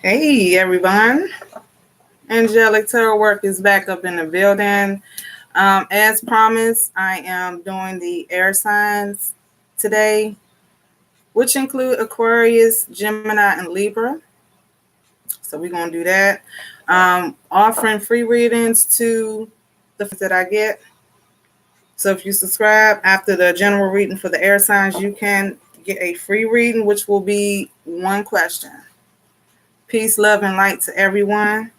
Hey everyone, Angelic Tarot Work is back up in the building. As promised, I am doing the air signs today, which include Aquarius, Gemini, and Libra. So we're going to do that. Offering free readings to the that I get. So if you subscribe after the general reading for the air signs, you can get a free reading, which will be one question. Peace, love, and light to everyone.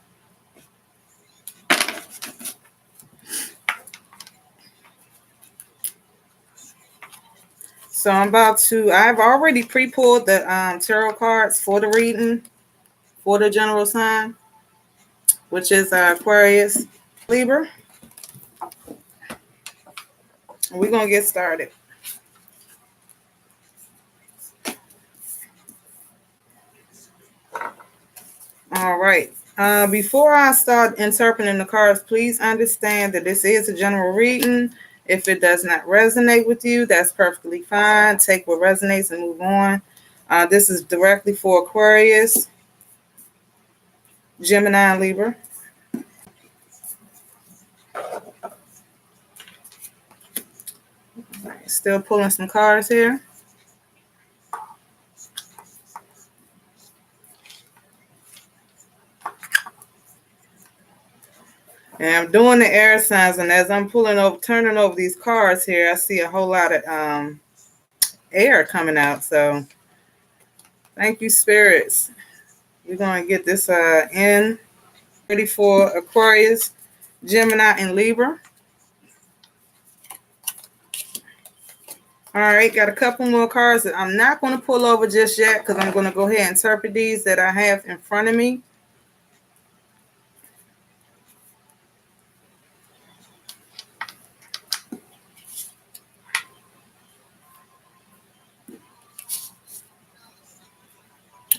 So I've already pre-pulled the tarot cards for the reading, for the general sign, which is Aquarius, Libra. We're going to get started. All right. Before I start interpreting the cards, please understand that this is a general reading. If it does not resonate with you, that's perfectly fine. Take what resonates and move on. This is directly for Aquarius, Gemini, and Libra. Still pulling some cards here. And I'm doing the air signs, and as I'm turning over these cards here, I see a whole lot of air coming out. So thank you, spirits. We're going to get this in. Ready for Aquarius, Gemini, and Libra. All right, got a couple more cards that I'm not going to pull over just yet because I'm going to go ahead and interpret these that I have in front of me.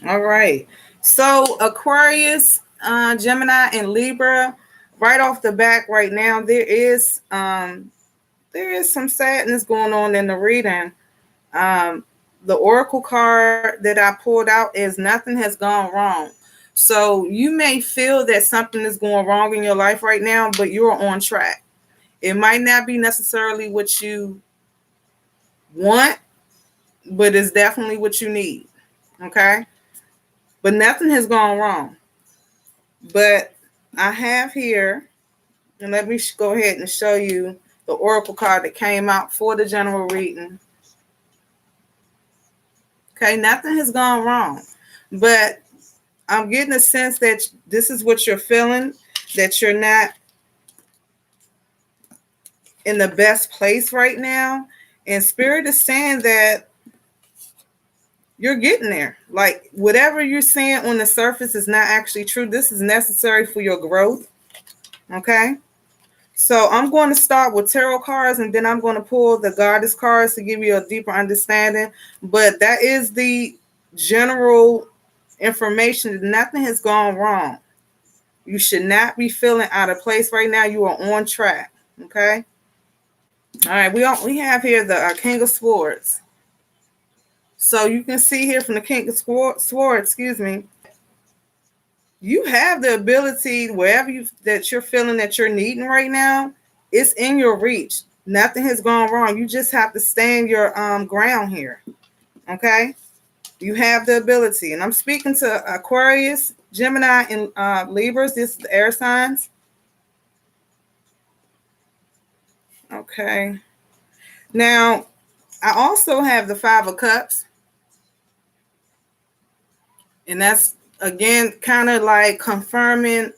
All right. So Aquarius, Gemini, and Libra, right off the back right now, there is some sadness going on in the reading. The oracle card that I pulled out is nothing has gone wrong. So you may feel that something is going wrong in your life right now, but you're on track. It might not be necessarily what you want, but it's definitely what you need. Okay? But nothing has gone wrong. But I have here, and let me go ahead and show you the oracle card that came out for the general reading. Okay, nothing has gone wrong. But I'm getting a sense that this is what you're feeling, that you're not in the best place right now. And Spirit is saying that you're getting there. Like whatever you're seeing on the surface is not actually true. This is necessary for your growth. Okay. So I'm going to start with tarot cards, and then I'm going to pull the goddess cards to give you a deeper understanding. But that is the general information. Nothing has gone wrong. You should not be feeling out of place right now. You are on track. Okay. All right. We have here the King of Swords. So you can see here from the King of Swords, you have the ability, wherever that you're feeling that you're needing right now, it's in your reach. Nothing has gone wrong. You just have to stand your ground here. Okay? You have the ability. And I'm speaking to Aquarius, Gemini, and Libras. This is the air signs. Okay. Now, I also have the Five of Cups. And that's, again, kind of like confirming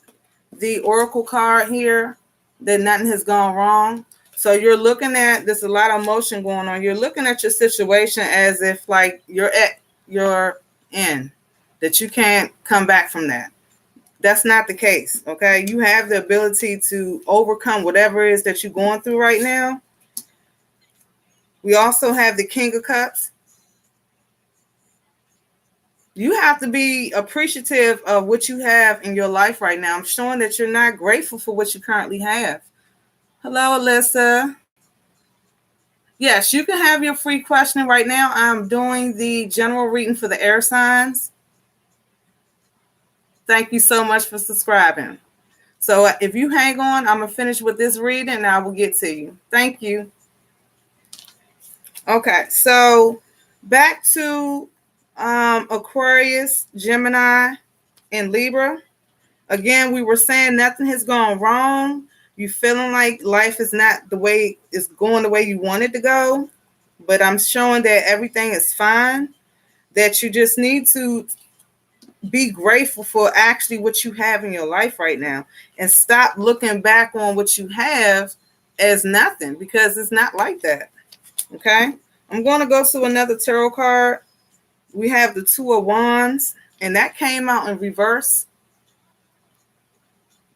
the oracle card here that nothing has gone wrong. So you're looking at, there's a lot of emotion going on. You're looking at your situation as if like you're at your end, that you can't come back from that. That's not the case, okay? You have the ability to overcome whatever it is that you're going through right now. We also have the King of Cups. You have to be appreciative of what you have in your life right now. I'm showing that you're not grateful for what you currently have. Hello, Alyssa. Yes, you can have your free question right now. I'm doing the general reading for the air signs. Thank you so much for subscribing. So if you hang on, I'm going to finish with this reading and I will get to you. Thank you. Okay, so back to Aquarius, Gemini, and Libra. Again, we were saying nothing has gone wrong. You feeling like life is not the way it's going the way you want it to go. But I'm showing that everything is fine. That you just need to be grateful for actually what you have in your life right now. And stop looking back on what you have as nothing, because it's not like that. Okay? I'm going to go to another tarot card. We have the Two of Wands, and that came out in reverse.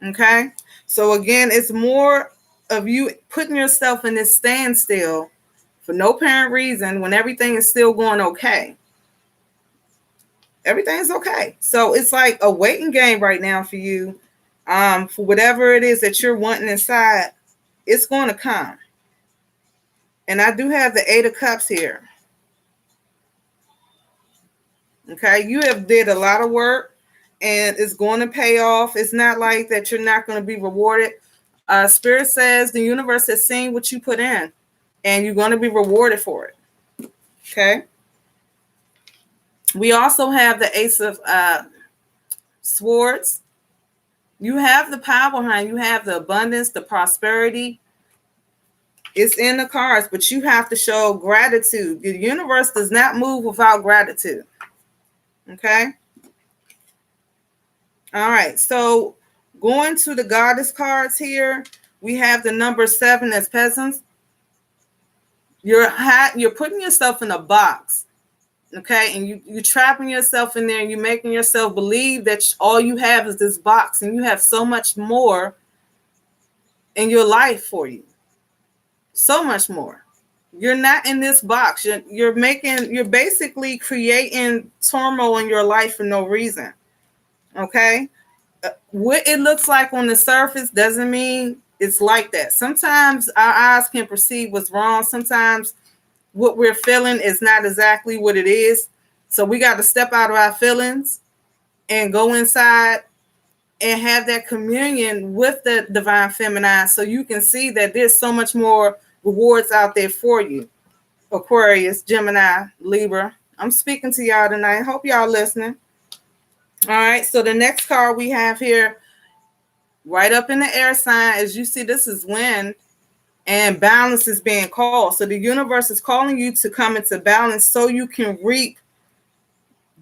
Okay? So again, it's more of you putting yourself in this standstill for no apparent reason when everything is still going okay. Everything's okay. So it's like a waiting game right now for you. For whatever it is that you're wanting inside, it's going to come. And I do have the Eight of Cups here. Okay, you have did a lot of work and it's going to pay off. It's not like that you're not going to be rewarded. Spirit says the universe has seen what you put in and you're going to be rewarded for it. Okay. We also have the Ace of Swords. You have the power behind you. Have the abundance, the prosperity. It's in the cards, but you have to show gratitude. The universe does not move without gratitude. Okay. All right. So going to the goddess cards here, we have the number 7 as peasants. You're putting yourself in a box. Okay. And you're trapping yourself in there and you're making yourself believe that all you have is this box and you have so much more in your life for you. So much more. You're not in this box. You're basically creating turmoil in your life for no reason. Okay. What it looks like on the surface doesn't mean it's like that. Sometimes our eyes can perceive what's wrong. Sometimes what we're feeling is not exactly what it is. So we got to step out of our feelings and go inside and have that communion with the divine feminine so you can see that there's so much more rewards out there for you. Aquarius, Gemini, Libra. I'm speaking to y'all tonight. Hope y'all listening. All right, so the next card we have here, right up in the air sign, as you see, this is wind, and balance is being called. So the universe is calling you to come into balance so you can reap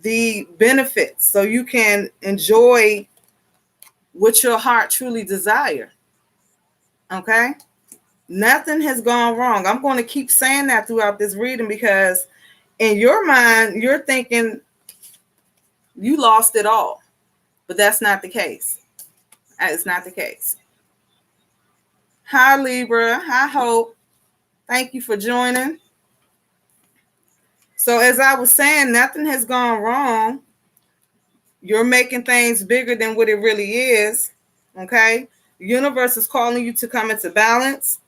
the benefits, so you can enjoy what your heart truly desires. Okay? Nothing has gone wrong. I'm going to keep saying that throughout this reading because in your mind, you're thinking you lost it all. But that's not the case. That is not the case. Hi, Libra. Hi, Hope. Thank you for joining. So as I was saying, nothing has gone wrong. You're making things bigger than what it really is. Okay? The universe is calling you to come into balance.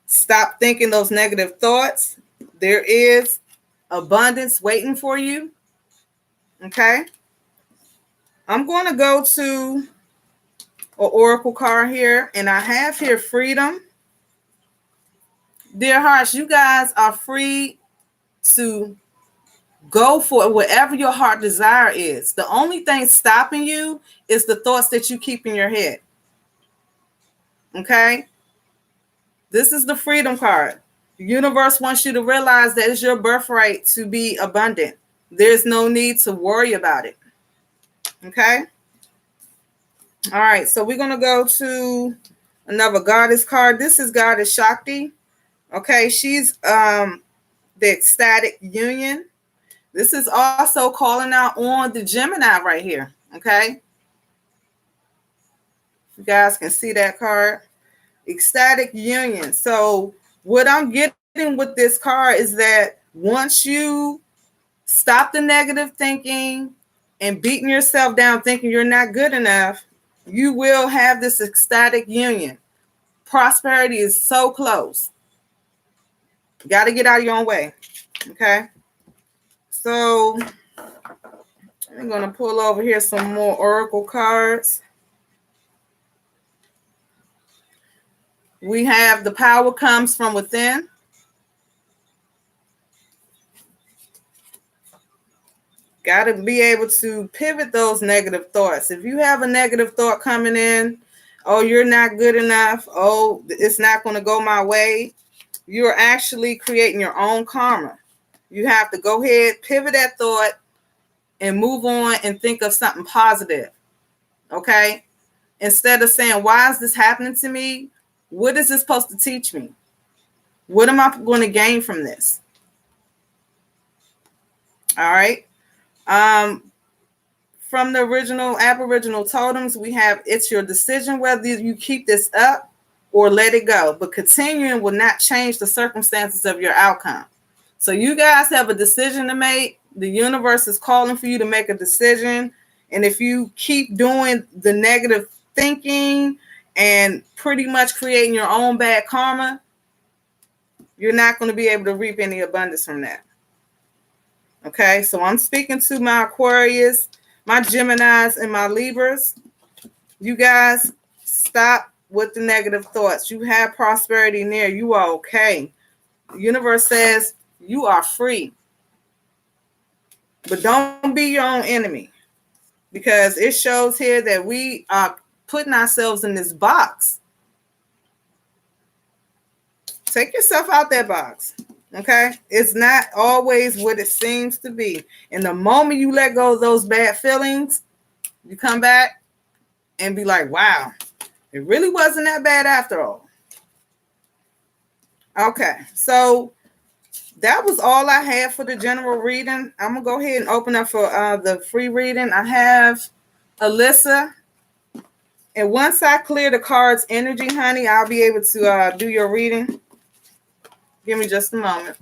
Stop thinking those negative thoughts. There is abundance waiting for you. Okay? I'm going to go to an oracle card here, and I have here freedom. Dear hearts, you guys are free to go for whatever your heart desire is. The only thing stopping you is the thoughts that you keep in your head. Okay? This is the freedom card. The universe wants you to realize that it's your birthright to be abundant. There's no need to worry about it. Okay? All right, so we're going to go to another goddess card. This is Goddess Shakti. Okay, she's the ecstatic union. This is also calling out on the Gemini right here. Okay? You guys can see that card. Ecstatic union. So what I'm getting with this card is that once you stop the negative thinking and beating yourself down thinking you're not good enough, you will have this ecstatic union. Prosperity is so close. You got to get out of your own way. Okay? So I'm going to pull over here some more oracle cards. We have the power comes from within. Got to be able to pivot those negative thoughts. If you have a negative thought coming in, oh, you're not good enough, oh, it's not going to go my way, you're actually creating your own karma. You have to go ahead, pivot that thought, and move on and think of something positive, okay? Instead of saying, why is this happening to me? What is this supposed to teach me? What am I going to gain from this? All right. From the original Aboriginal totems, we have it's your decision whether you keep this up or let it go. But continuing will not change the circumstances of your outcome. So you guys have a decision to make. The universe is calling for you to make a decision. And if you keep doing the negative thinking and pretty much creating your own bad karma, you're not going to be able to reap any abundance from that. Okay, so I'm speaking to my Aquarius, my Geminis, and my Libras. You guys, stop with the negative thoughts. You have prosperity near. You are okay. The universe says you are free. But don't be your own enemy, because it shows here that we are putting ourselves in this box. Take yourself out that box. Okay, it's not always what it seems to be. And the moment you let go of those bad feelings, you come back and be like, wow, it really wasn't that bad after all. Okay, so that was all I had for the general reading. I'm going to go ahead and open up for the free reading. I have Alyssa. And once I clear the card's energy, honey, I'll be able to do your reading. Give me just a moment.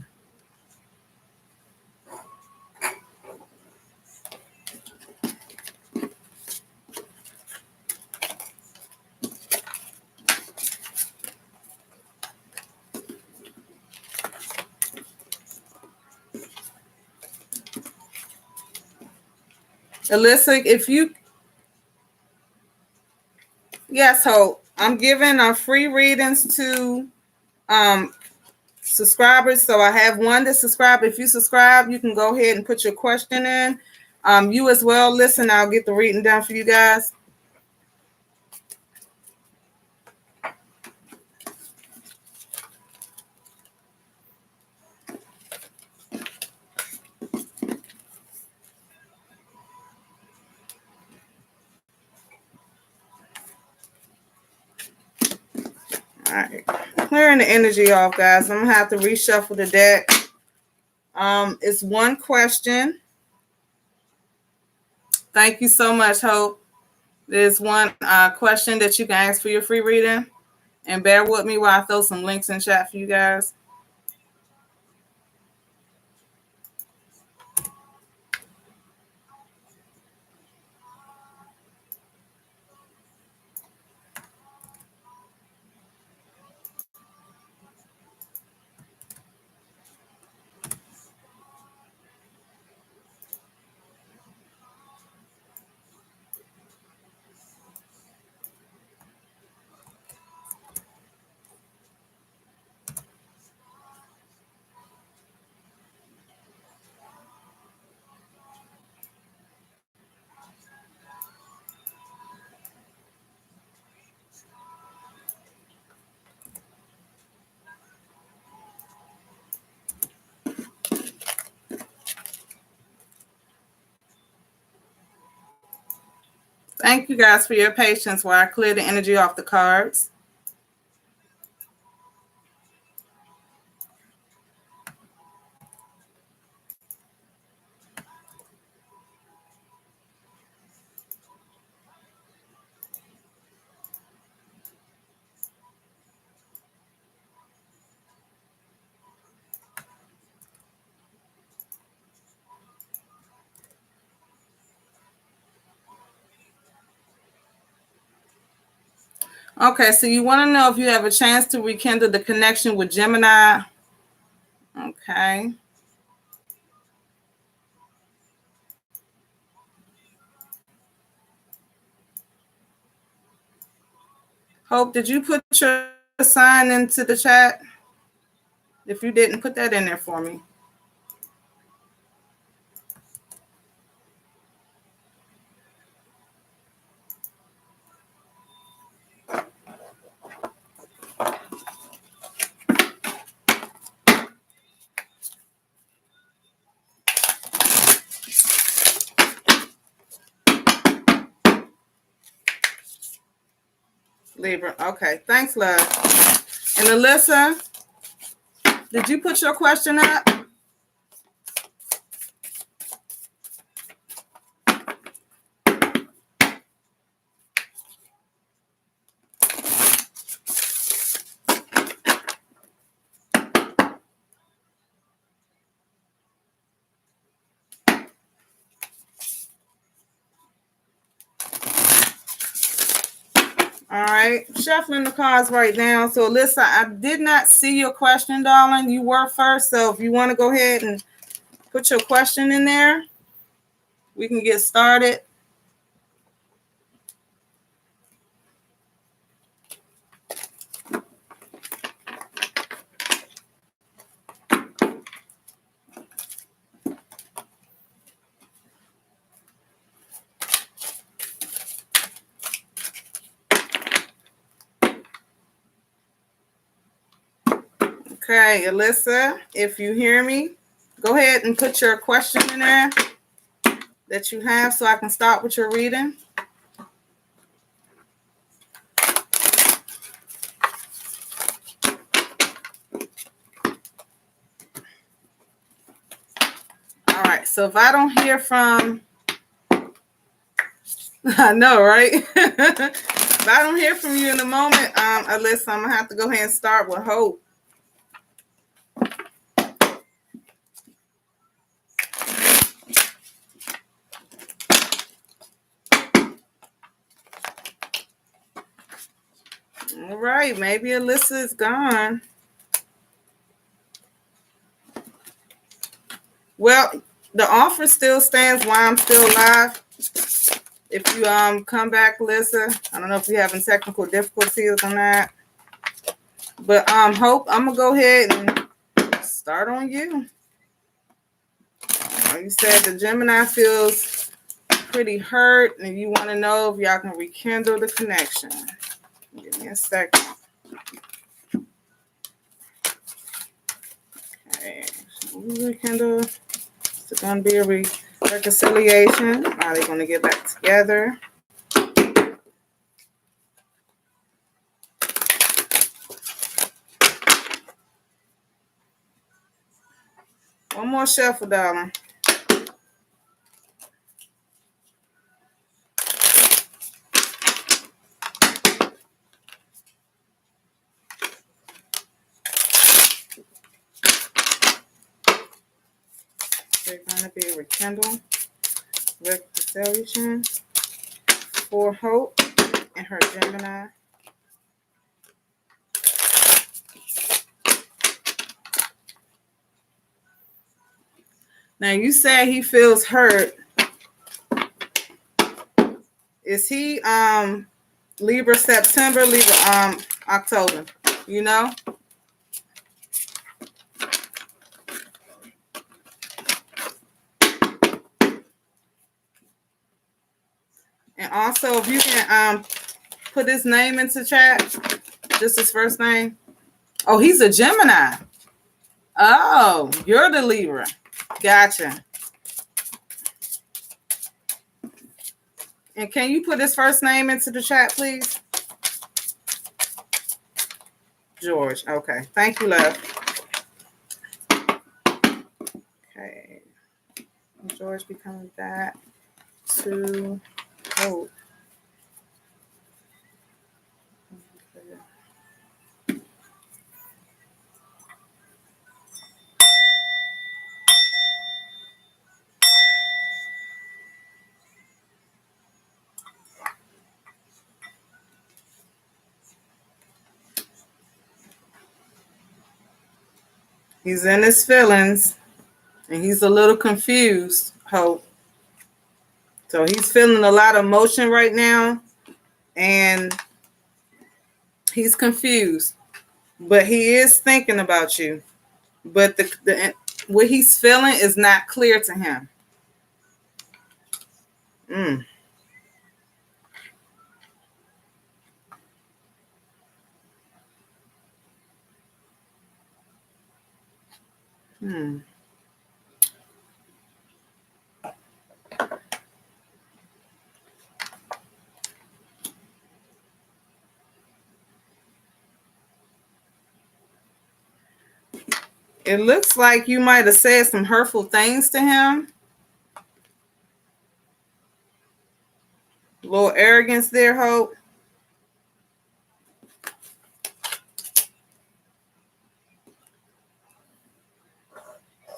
Alyssa, if you... Yes, Hope. I'm giving free readings to subscribers. So I have one to subscribe. If you subscribe, you can go ahead and put your question in. You as well, listen, I'll get the reading done for you guys. All right, clearing the energy off, guys. I'm gonna have to reshuffle the deck. It's one question. Thank you so much, Hope. There's one question that you can ask for your free reading. And bear with me while I throw some links in chat for you guys. Thank you guys for your patience while I clear the energy off the cards. Okay, so you want to know if you have a chance to rekindle the connection with Gemini. Okay. Hope, did you put your sign into the chat? If you didn't, put that in there for me. Libra. Okay. Thanks, love. And Alyssa, did you put your question up? All right, shuffling the cards right now. So, Alyssa, I did not see your question, darling. You were first, so if you want to go ahead and put your question in there, we can get started. Okay, Alyssa, if you hear me, go ahead and put your question in there that you have so I can start with your reading. All right, so if I don't hear from, I know, right? If I don't hear from you in a moment, Alyssa, I'm going to have to go ahead and start with Hope. All right, maybe Alyssa is gone. Well, the offer still stands while I'm still alive. If you come back, Alyssa, I don't know if you're having technical difficulties on that. But Hope, I'm gonna go ahead and start on you. You said the Gemini feels pretty hurt, and you want to know if y'all can rekindle the connection. Give me a second. Okay, so rekindle. It's going to be a reconciliation. Are they going to get back together? One more shuffle, darling. They're going to be a rekindle, reconciliation for Hope and her Gemini. Now, you say he feels hurt. Is he Libra September, Libra October? You know? And also, if you can put his name into chat, just his first name. Oh, he's a Gemini. Oh, you're the Libra. Gotcha. And can you put his first name into the chat, please? George. Okay. Thank you, love. Okay. George be coming back to Hope. He's in his feelings, and he's a little confused, Hope. So he's feeling a lot of emotion right now, and He's confused, but he is thinking about you. But the what he's feeling is not clear to him. Mm. Hmm. It looks like you might have said some hurtful things to him. A little arrogance there, Hope.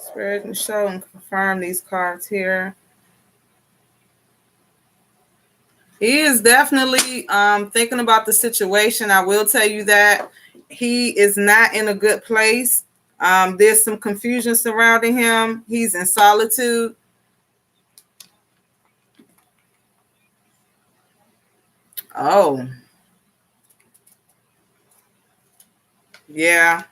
Spirit and show and confirm these cards here. He is definitely thinking about the situation. I will tell you that he is not in a good place. There's some confusion surrounding him. He's in solitude. Oh, yeah.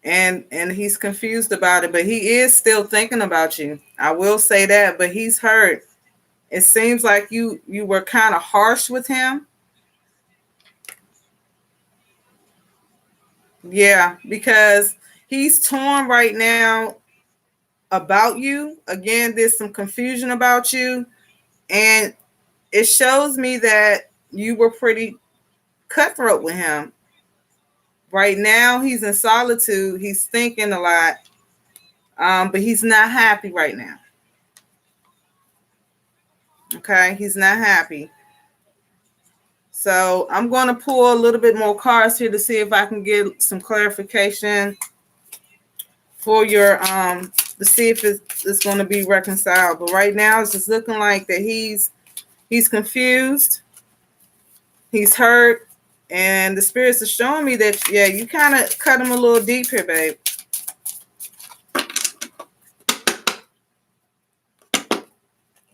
And he's confused about it, but he is still thinking about you. I will say that, but he's hurt. It seems like you were kind of harsh with him. Yeah, because he's torn right now about you. Again, there's some confusion about you, and it shows me that you were pretty cutthroat with him. Right now, he's in solitude. He's thinking a lot, but he's not happy right now. Okay, he's not happy. So I'm going to pull a little bit more cards here to see if I can get some clarification for your to see if it's going to be reconciled. But right now, it's just looking like that he's confused, he's hurt, and the spirits are showing me that you kind of cut him a little deep here, babe.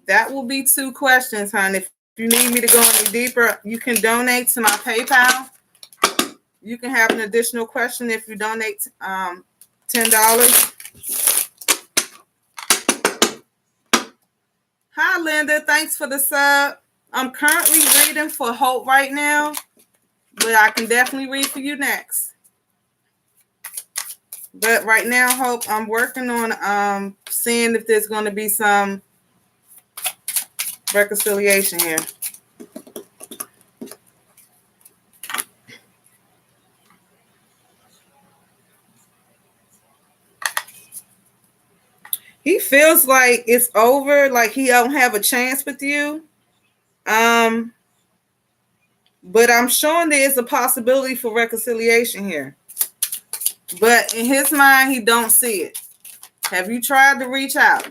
That will be 2 questions, hon. If you need me to go any deeper, you can donate to my PayPal. You can have an additional question if you donate $10. Hi, Linda. Thanks for the sub. I'm currently reading for Hope right now, but I can definitely read for you next. But right now, Hope, I'm working on seeing if there's going to be some reconciliation here. He feels like it's over, like he don't have a chance with you. But I'm showing there is a possibility for reconciliation here. But in his mind, he don't see it. Have you tried to reach out?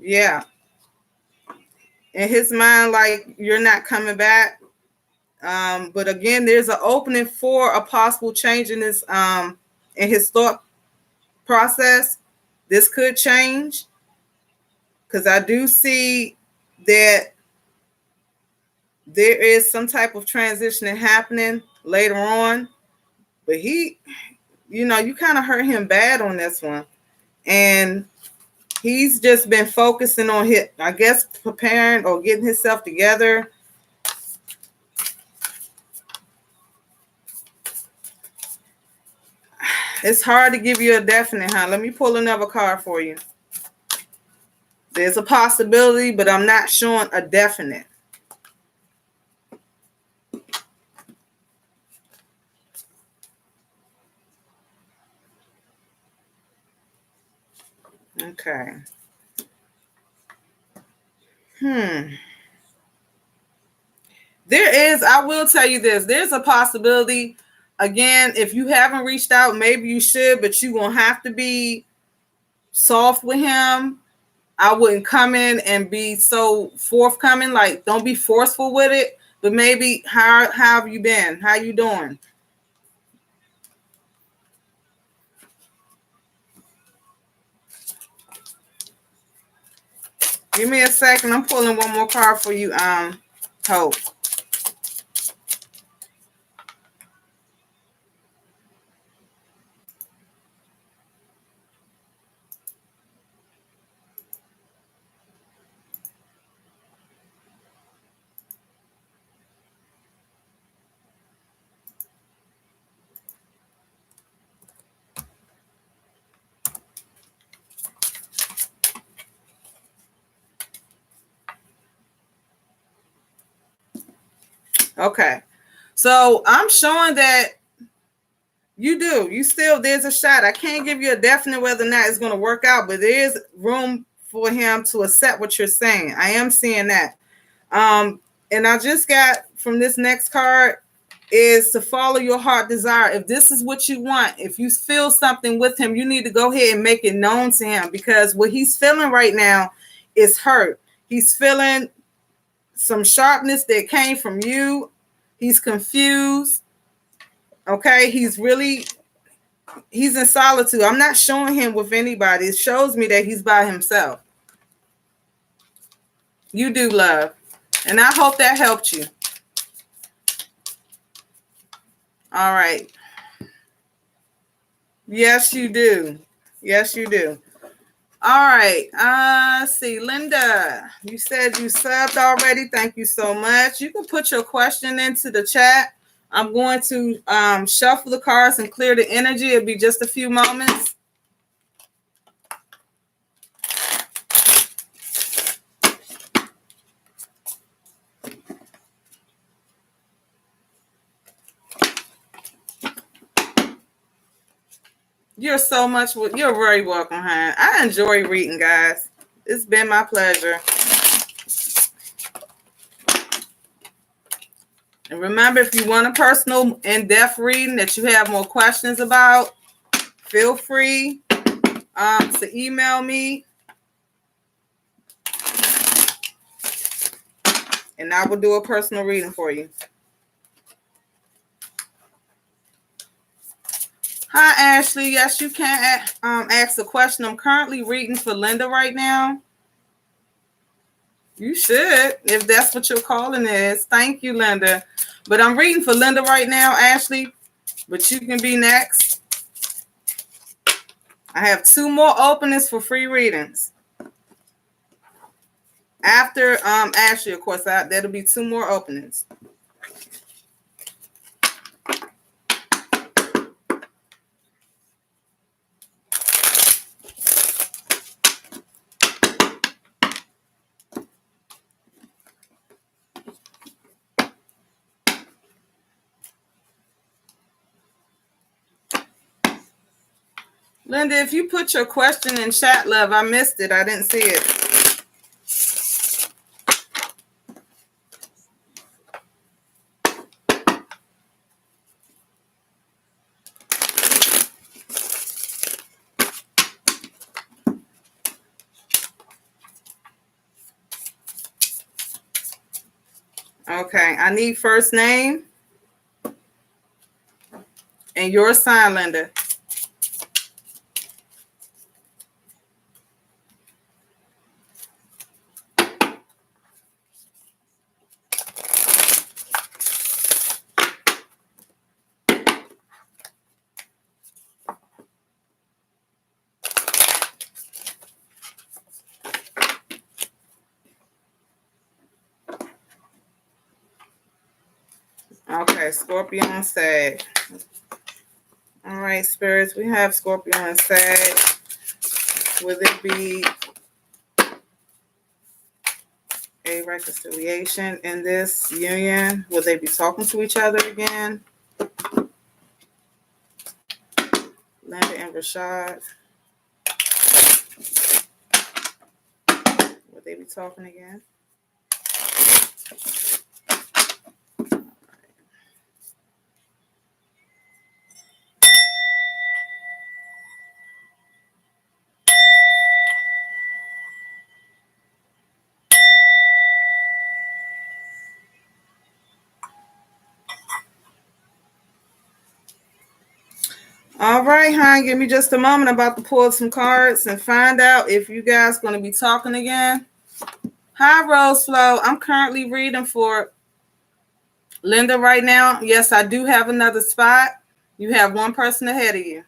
Yeah. In his mind, like you're not coming back. But again, there's an opening for a possible change in his thought process. This could change because I do see that there is some type of transition happening later on. But he, you kind of hurt him bad on this one. And he's just been focusing on preparing or getting himself together. It's hard to give you a definite, huh? Let me pull another card for you. There's a possibility, but I'm not showing a definite. Okay. There is, I will tell you this, there's a possibility. Again, if you haven't reached out, maybe you should, but you're going to have to be soft with him. I wouldn't come in and be so forthcoming. Like, don't be forceful with it. But maybe, how have you been? How you doing? Give me a second. I'm pulling one more card for you, Hope. Okay. So I'm showing that you still, there's a shot. I can't give you a definite whether or not it's going to work out, but there is room for him to accept what you're saying. I am seeing that. And I just got from this next card is to follow your heart desire. If this is what you want, if you feel something with him, you need to go ahead and make it known to him, because what he's feeling right now is hurt. He's feeling some sharpness that came from you. He's confused. Okay, he's in solitude. I'm not showing him with anybody. It shows me that he's by himself. You do, love. And I hope that helped you. All right. Yes, you do. Yes, you do. All right. Let's see. Linda, you said you subbed already. Thank you so much. You can put your question into the chat. I'm going to shuffle the cards and clear the energy. It'll be just a few moments. You're very welcome, hon. I enjoy reading, guys. It's been my pleasure. And remember, if you want a personal in-depth reading that you have more questions about, feel free to email me. And I will do a personal reading for you. Hi, Ashley. Yes, you can ask a question. I'm currently reading for Linda right now. You should, if that's what your calling is. Thank you, Linda. But I'm reading for Linda right now, Ashley. But you can be next. I have 2 more openings for free readings. After Ashley, of course, there'll be 2 more openings. Linda, if you put your question in chat, love, I missed it. I didn't see it. Okay, I need first name and your sign, Linda. Okay, Scorpio and Sag. All right, spirits, we have Scorpio and Sag. Will it be a reconciliation in this union? Will they be talking to each other again? Linda and Rashad. Will they be talking again? All right, hon, give me just a moment. I'm about to pull some cards and find out if you guys going to be talking again. Hi, Rose Flow. I'm currently reading for Linda right now. Yes, I do have another spot. You have one person ahead of you.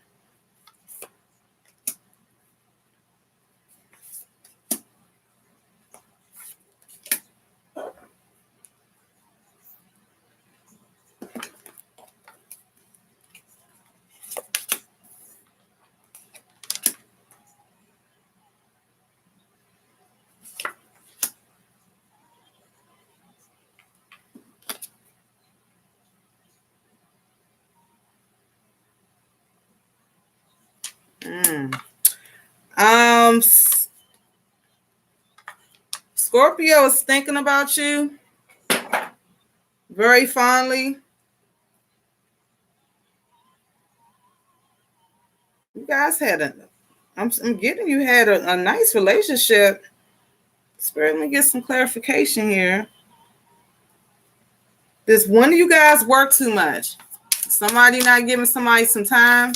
Scorpio is thinking about you very fondly. You guys had I'm getting you had a nice relationship. Spirit, let me get some clarification here. Does one of you guys work too much? Somebody not giving somebody some time?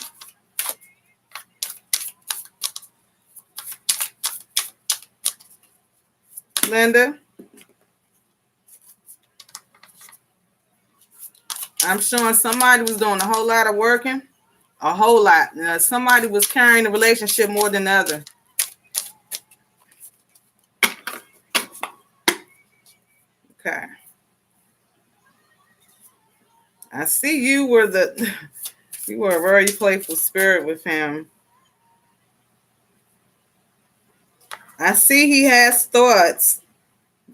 Linda? I'm showing somebody was doing a whole lot of working. A whole lot. Now, somebody was carrying the relationship more than the other. Okay. I see you were you were a very playful spirit with him. I see he has thoughts,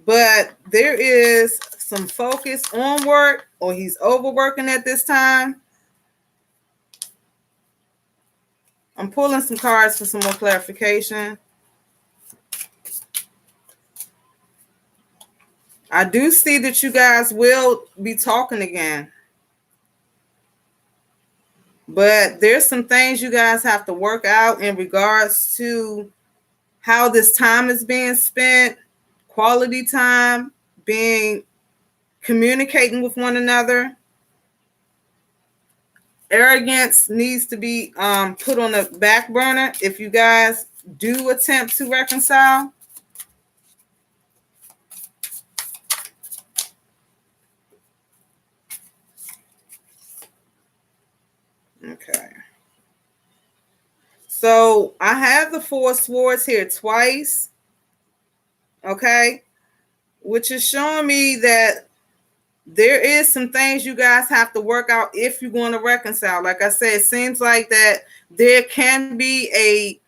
but there is some focus on work, or he's overworking at this time. I'm pulling some cards for some more clarification. I do see that you guys will be talking again. But there's some things you guys have to work out in regards to how this time is being spent, quality time, communicating with one another. Arrogance needs to be put on the back burner if you guys do attempt to reconcile. Okay. So I have the Four of Swords here twice. Okay. Which is showing me that there is some things you guys have to work out if you're going to reconcile. Like I said, it seems like that there can be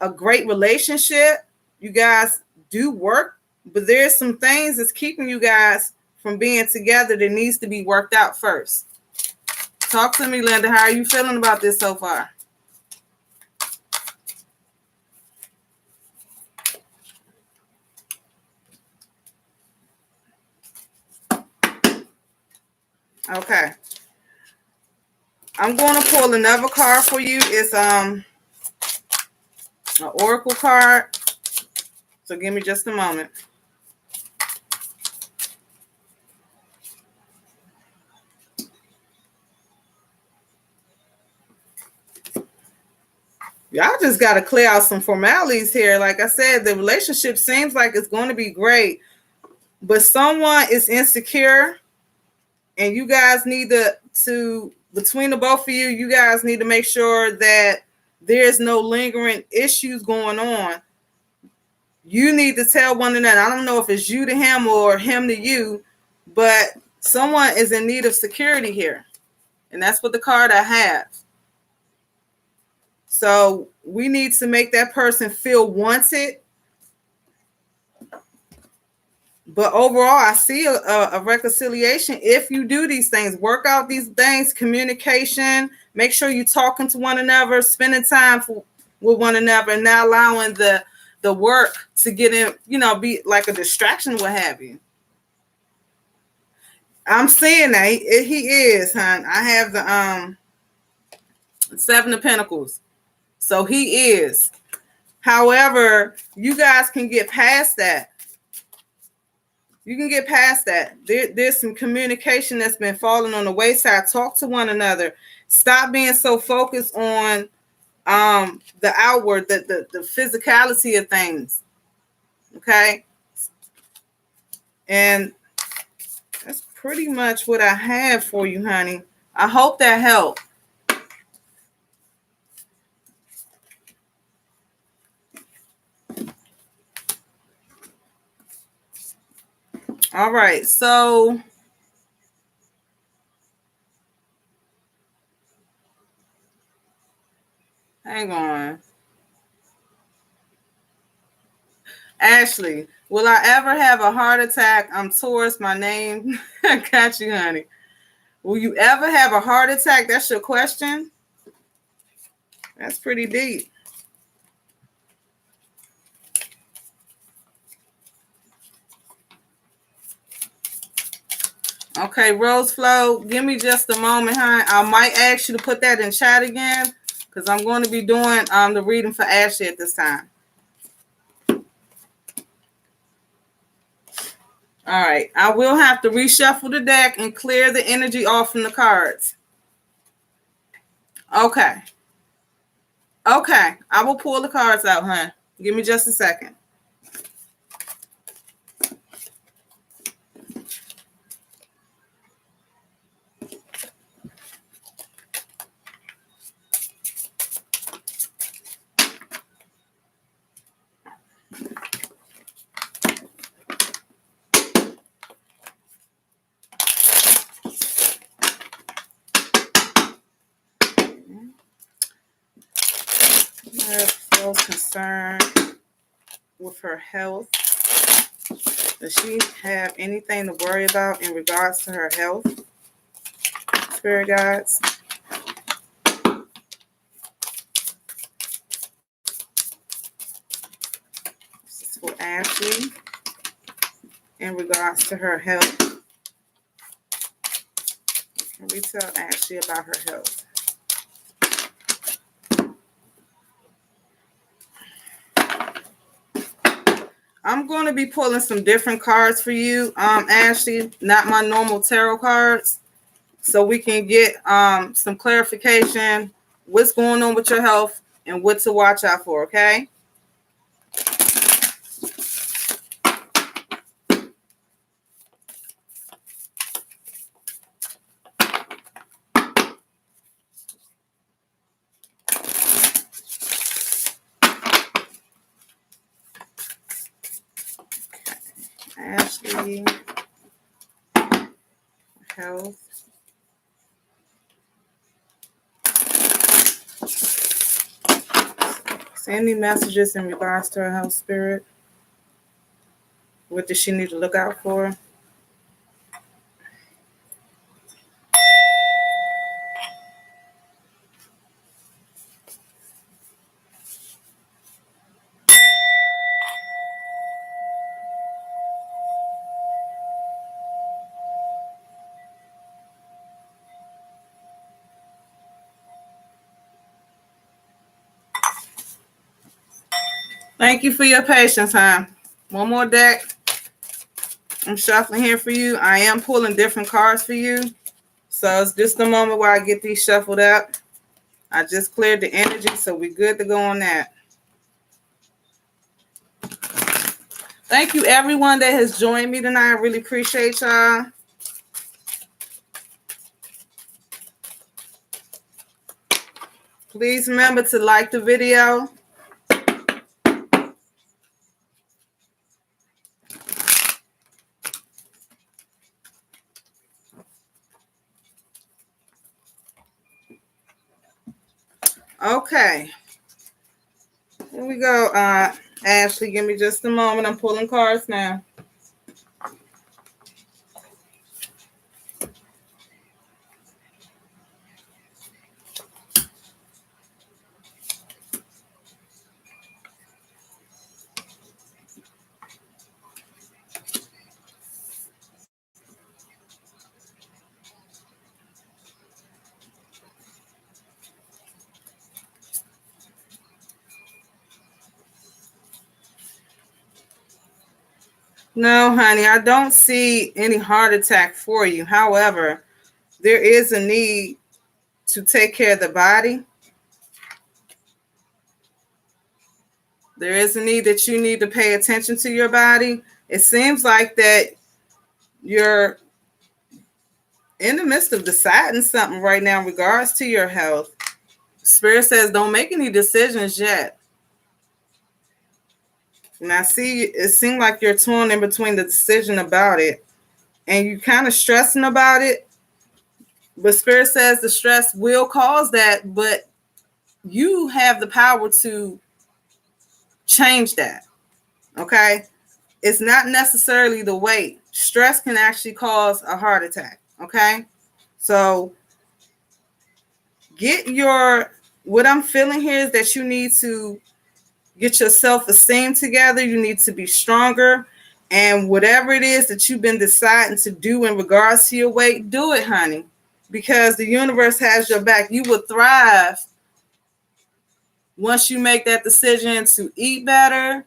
a great relationship. You guys do work, but there's some things that's keeping you guys from being together that needs to be worked out first. Talk to me, Linda. How are you feeling about this so far? Okay. I'm going to pull another card for you. It's an oracle card. So give me just a moment. Y'all just got to clear out some formalities here. Like I said, the relationship seems like it's going to be great, but someone is insecure, and you guys need to between the both of you, you guys need to make sure that there's no lingering issues going on. You need to tell one another. I don't know if it's you to him or him to you, but someone is in need of security here. And that's what the card I have. So we need to make that person feel wanted. But overall, I see a reconciliation if you do these things. Work out these things, communication. Make sure you're talking to one another, spending time with one another, and not allowing the work to get in, be like a distraction, what have you. I'm seeing that he is, hon. I have the Seven of Pentacles. So he is. However, you guys can get past that. You can get past that. There's some communication that's been falling on the wayside. Talk to one another. Stop being so focused on the outward, the physicality of things. Okay? And that's pretty much what I have for you, honey. I hope that helped. All right, so hang on. Ashley, will I ever have a heart attack? I'm Taurus. My name. I got you, honey. Will you ever have a heart attack? That's your question? That's pretty deep. Okay, Rose Flo, give me just a moment, honey. I might ask you to put that in chat again because I'm going to be doing the reading for Ashley at this time. All right, I will have to reshuffle the deck and clear the energy off from the cards. Okay. Okay, I will pull the cards out, hon. Give me just a second. So concerned with her health. Does she have anything to worry about in regards to her health? Spirit guides. This is for Ashley in regards to her health. Can we tell Ashley about her health? I'm going to be pulling some different cards for you, Ashley, not my normal tarot cards, so we can get some clarification, what's going on with your health and what to watch out for, okay? Ashley, health. Send me messages in regards to her health, spirit. What does she need to look out for? Thank you for your patience, huh? One more deck. I'm shuffling here for you. I am pulling different cards for you. So it's just a moment while I get these shuffled up. I just cleared the energy, so we're good to go on that. Thank you, everyone that has joined me tonight. I really appreciate y'all. Please remember to like the video. Okay. Here we go, Ashley. Give me just a moment. I'm pulling cards now. No, honey, I don't see any heart attack for you. However, there is a need to take care of the body. There is a need that you need to pay attention to your body. It seems like that You're in the midst of deciding something right now in regards to your health. Spirit says don't make any decisions yet. And I see it seems like you're torn in between the decision about it and you kind of stressing about it. But Spirit says the stress will cause that, but you have the power to change that. Okay? It's not necessarily the weight. Stress can actually cause a heart attack. Okay? So what I'm feeling here is that you need to get your self-esteem together. You need to be stronger. And whatever it is that you've been deciding to do in regards to your weight, do it, honey. Because the universe has your back. You will thrive once you make that decision to eat better,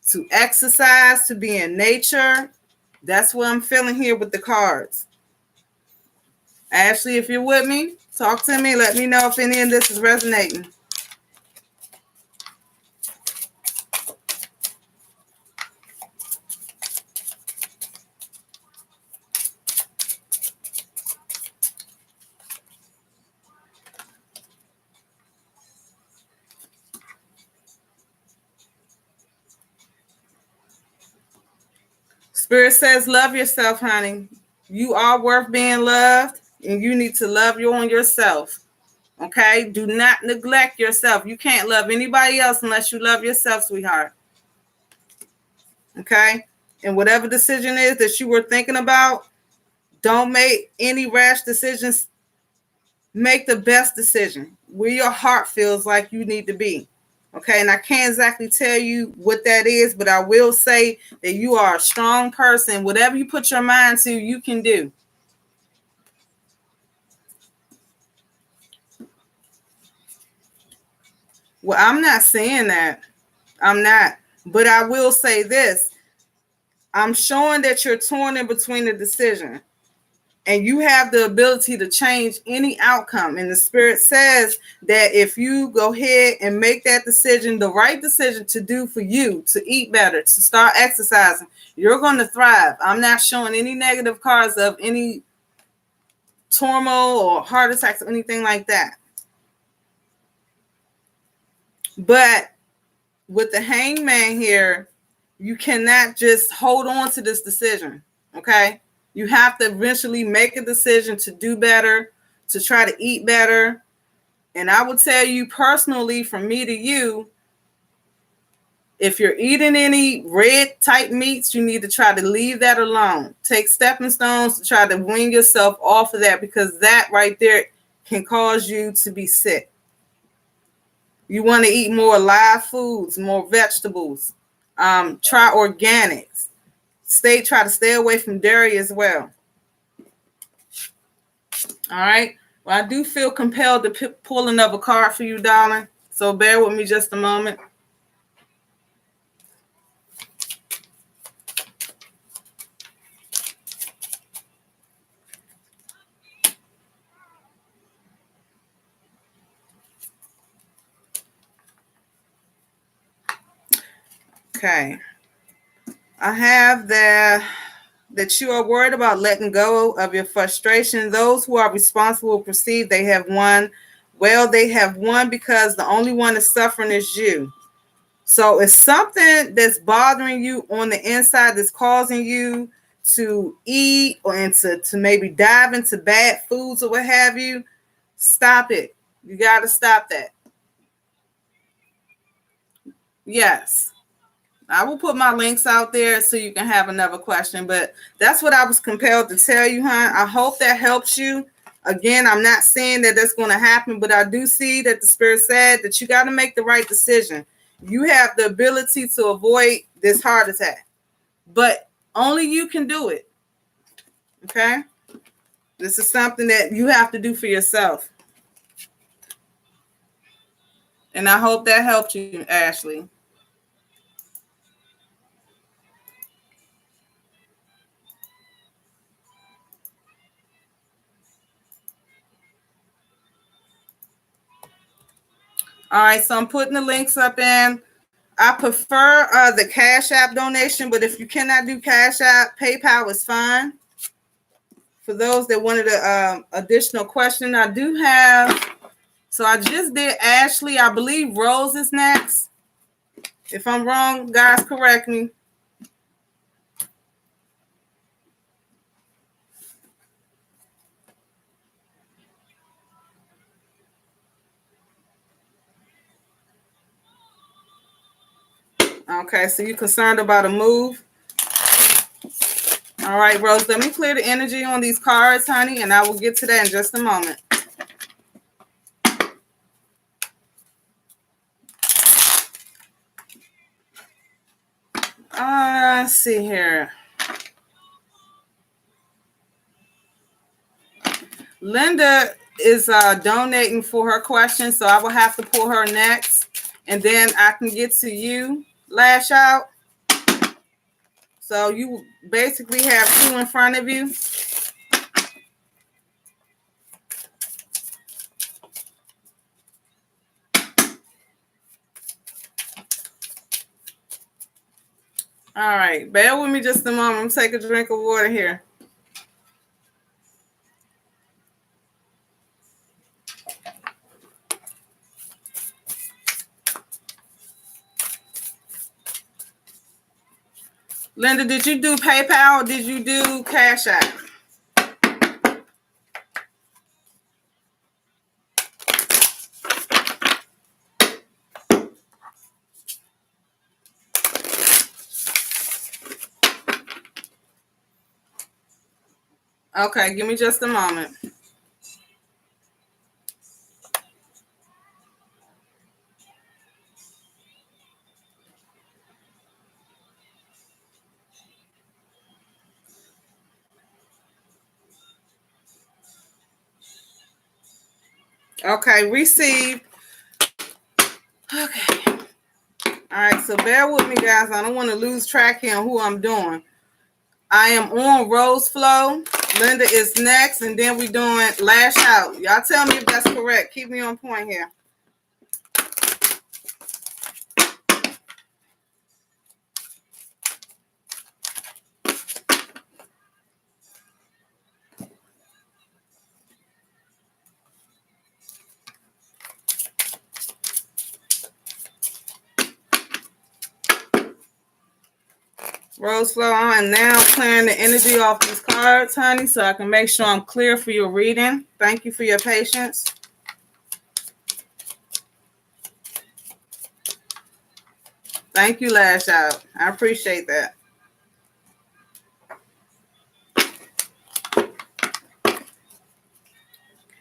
to exercise, to be in nature. That's what I'm feeling here with the cards. Ashley, if you're with me, talk to me. Let me know if any of this is resonating. Spirit says, love yourself, honey. You are worth being loved, and you need to love yourself. Okay? Do not neglect yourself. You can't love anybody else unless you love yourself, sweetheart. Okay? And whatever decision is that you were thinking about, don't make any rash decisions. Make the best decision where your heart feels like you need to be. Okay, and I can't exactly tell you what that is, but I will say that you are a strong person. Whatever you put your mind to, you can do. Well, I'm not saying that. I'm not. But I will say this. I'm showing that you're torn in between the decision. And you have the ability to change any outcome. And the Spirit says that if you go ahead and make that decision, the right decision to do for you, to eat better, to start exercising, you're going to thrive. I'm not showing any negative cards of any turmoil or heart attacks or anything like that. But with the Hangman here, you cannot just hold on to this decision, okay? You have to eventually make a decision to do better, to try to eat better. And I will tell you personally, from me to you, if you're eating any red type meats, you need to try to leave that alone. Take stepping stones to try to wean yourself off of that, because that right there can cause you to be sick. You want to eat more live foods, more vegetables. Try organics. Try to stay away from dairy as well. All right. Well, I do feel compelled to pull another card for you, darling. So bear with me just a moment. Okay. I have that you are worried about letting go of your frustration. Those who are responsible perceive they have won. Well, they have won because the only one that's suffering is you. So it's something that's bothering you on the inside that's causing you to eat or to maybe dive into bad foods or what have you. Stop it. You got to stop that. Yes. I will put my links out there so you can have another question, but that's what I was compelled to tell you, hon. I hope that helps you. Again, I'm not saying that that's going to happen, but I do see that the Spirit said that you got to make the right decision. You have the ability to avoid this heart attack, but only you can do it. Okay? This is something that you have to do for yourself. And I hope that helped you, Ashley. All right, so I'm putting the links up in. I prefer the Cash App donation, but if you cannot do Cash App, PayPal is fine. For those that wanted an additional question, I do have. So I just did Ashley. I believe Rose is next. If I'm wrong, guys, correct me. Okay, so you're concerned about a move. All right, Rose, let me clear the energy on these cards, honey, and I will get to that in just a moment. Let's see here. Linda is donating for her question, so I will have to pull her next, and then I can get to you, Lash Out. So you basically have two in front of you. All right, bear with me just a moment. I'm gonna take a drink of water here. Linda, did you do PayPal or did you do Cash App? Okay, give me just a moment. Okay, received. Okay. All right, so bear with me, guys. I don't want to lose track here on who I'm doing. I am on Rose Flow. Linda is next, and then we're doing Lash Out. Y'all tell me if that's correct. Keep me on point here. Rose Flow, I am now clearing the energy off these cards, honey, so I can make sure I'm clear for your reading. Thank you for your patience. Thank you, Lash Out. I appreciate that.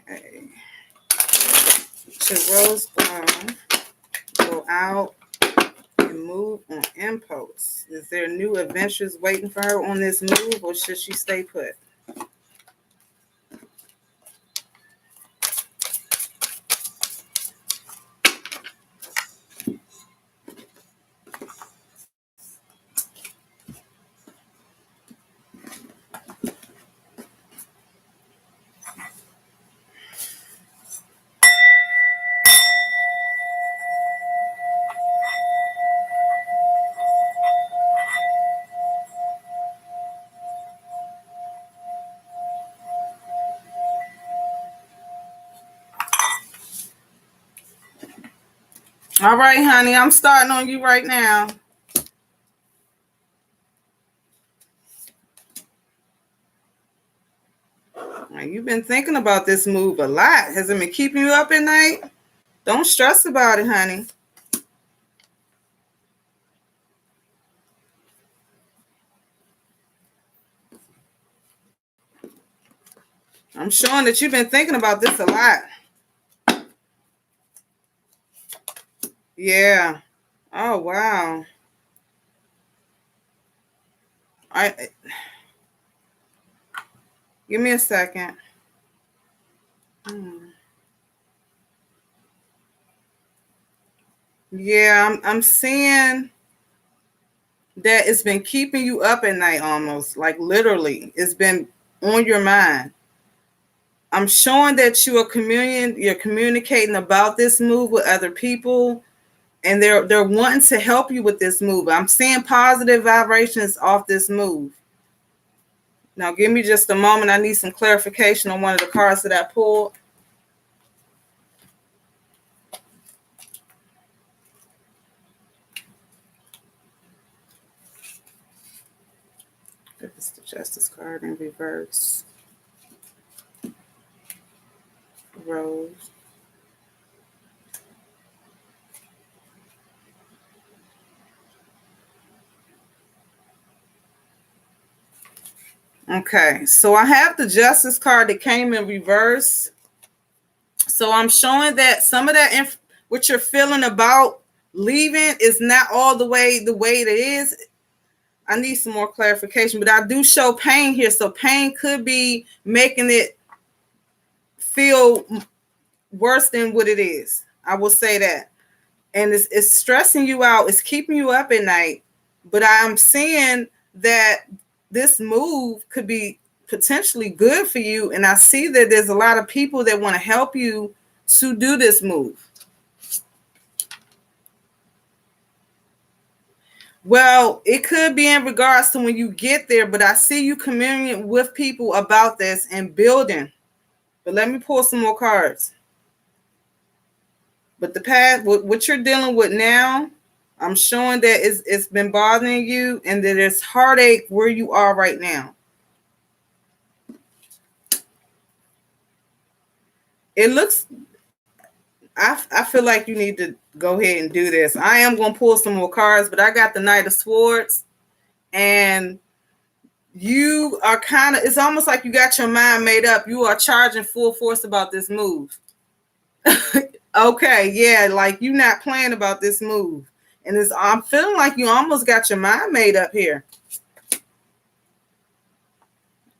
Okay. Should Rose go out and move on impulse? Is there new adventures waiting for her on this move, or should she stay put? All right, honey, I'm starting on you right now. You've been thinking about this move a lot. Has it been keeping you up at night? Don't stress about it, honey. I'm showing that you've been thinking about this a lot. Yeah. Oh, wow. Give me a second. Yeah, I'm seeing that it's been keeping you up at night almost, like literally. It's been on your mind. I'm showing that you're communicating about this move with other people, and they're wanting to help you with this move. I'm seeing positive vibrations off this move. Now, give me just a moment. I need some clarification on one of the cards that I pulled. It's the Justice card in reverse. Rose. Okay, so I have the Justice card that came in reverse. So I'm showing that some of that what you're feeling about leaving is not all the way it is. I need some more clarification, but I do show pain here. So pain could be making it feel worse than what it is. I will say that. And it's stressing you out. It's keeping you up at night. But I'm seeing that this move could be potentially good for you. And I see that there's a lot of people that want to help you to do this move. Well, it could be in regards to when you get there, but I see you communicating with people about this and building. But let me pull some more cards. But the path, what you're dealing with now, I'm showing that it's been bothering you and that there's heartache where you are right now. It looks, I feel like you need to go ahead and do this. I am going to pull some more cards, but I got the Knight of Swords. And you are kind of, it's almost like you got your mind made up. You are charging full force about this move. Okay, yeah, like you're not playing about this move. And I'm feeling like you almost got your mind made up here.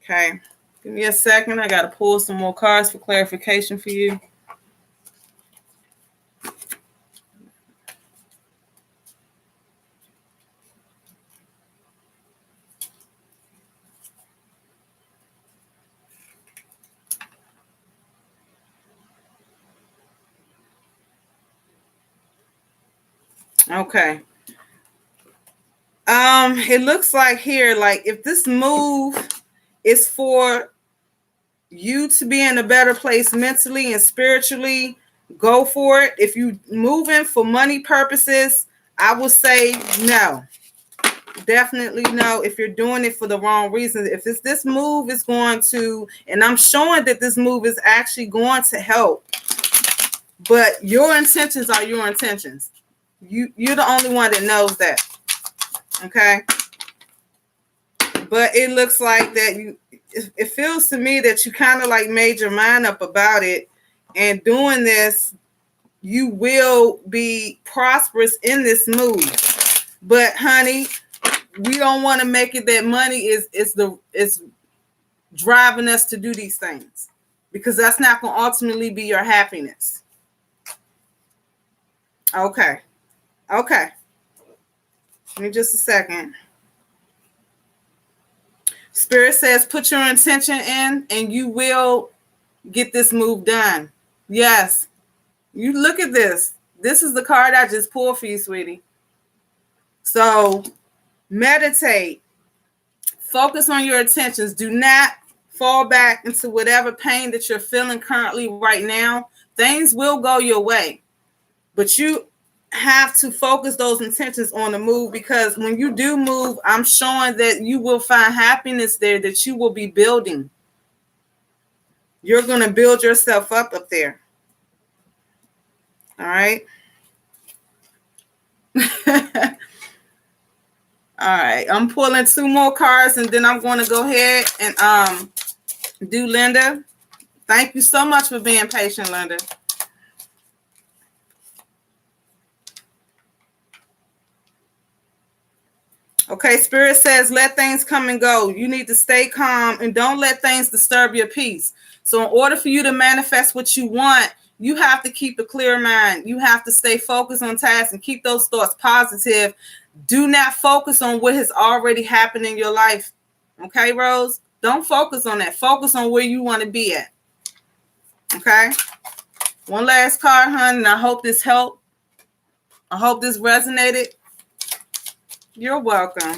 Okay, give me a second. I got to pull some more cards for clarification for you. Okay. It looks like here, like if this move is for you to be in a better place mentally and spiritually, go for it. If you moving for money purposes, I would say no. Definitely no. If you're doing it for the wrong reasons, if this move is going to, and I'm showing that this move is actually going to help, but your intentions are your intentions. You're the only one that knows that. Okay. But it looks like that it feels to me that you kind of like made your mind up about it, and doing this, you will be prosperous in this move. But honey, we don't want to make it that money is driving us to do these things, because that's not going to ultimately be your happiness. Okay. Okay. Give me just a second. Spirit says put your intention in and you will get this move done. Yes. You look at this. This is the card I just pulled for you, sweetie. So meditate. Focus on your intentions. Do not fall back into whatever pain that you're feeling currently right now. Things will go your way. But you have to focus those intentions on the move, because when you do move, I'm showing that you will find happiness there that you will be building. You're going to build yourself up there. All right. All right. I'm pulling 2 more cards and then I'm going to go ahead and do Linda. Thank you so much for being patient, Linda. Okay, Spirit says, let things come and go. You need to stay calm and don't let things disturb your peace. So in order for you to manifest what you want, you have to keep a clear mind. You have to stay focused on tasks and keep those thoughts positive. Do not focus on what has already happened in your life. Okay, Rose? Don't focus on that. Focus on where you want to be at. Okay? One last card, hon, and I hope this helped. I hope this resonated. You're welcome.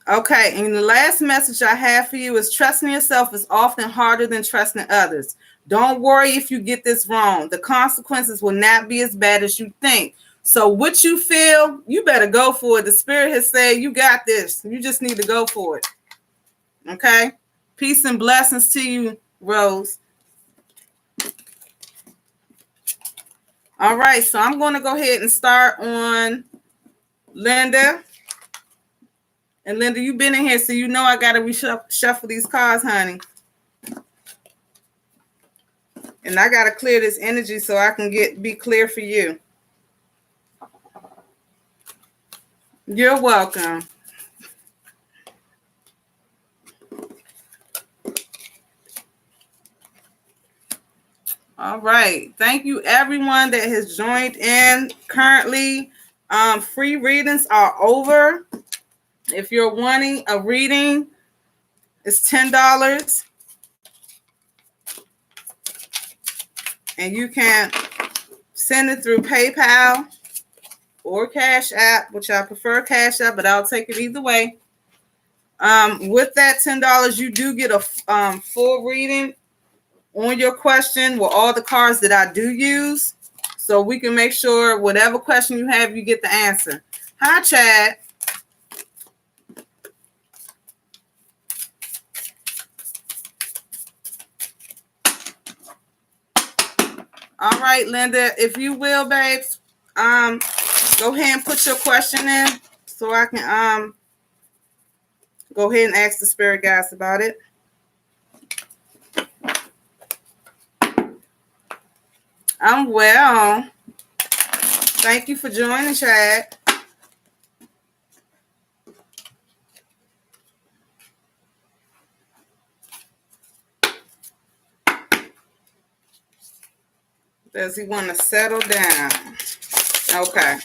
Okay, and the last message I have for you is trusting yourself is often harder than trusting others. Don't worry if you get this wrong. The consequences will not be as bad as you think. So what you feel, you better go for it. The spirit has said, you got this. You just need to go for it. Okay? Peace and blessings to you, Rose. All right, so I'm going to go ahead and start on Linda. And Linda, you've been in here, so you know I got to reshuffle these cards, honey. And I got to clear this energy so I can be clear for you. You're welcome. All right. Thank you, everyone that has joined in. Currently, free readings are over. If you're wanting a reading, it's $10. And you can send it through PayPal or Cash App, which I prefer Cash App, but I'll take it either way. With that $10, you do get a full reading on your question with all the cards that I do use. So we can make sure whatever question you have, you get the answer. Hi, Chad. All right, Linda, if you will, babes, go ahead and put your question in so I can go ahead and ask the spirit guides about it. I'm well. Thank you for joining, Chad. Does he want to settle down? Okay.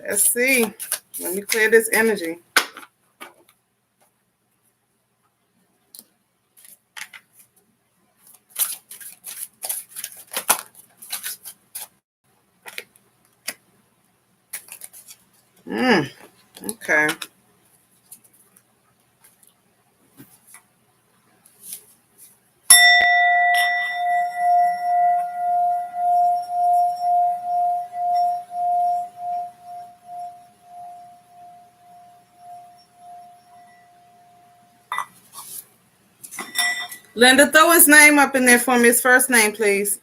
Let's see. Let me clear this energy. Okay. Linda, throw his name up in there for me. His first name, please.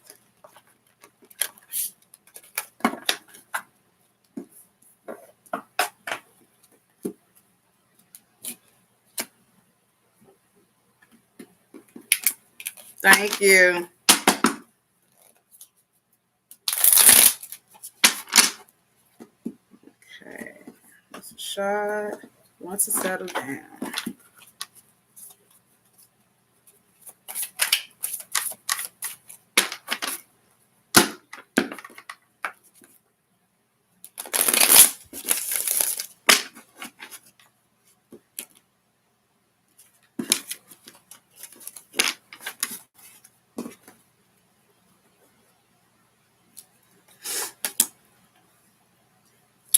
Thank you. Okay. That's a shot. Wants to settle down.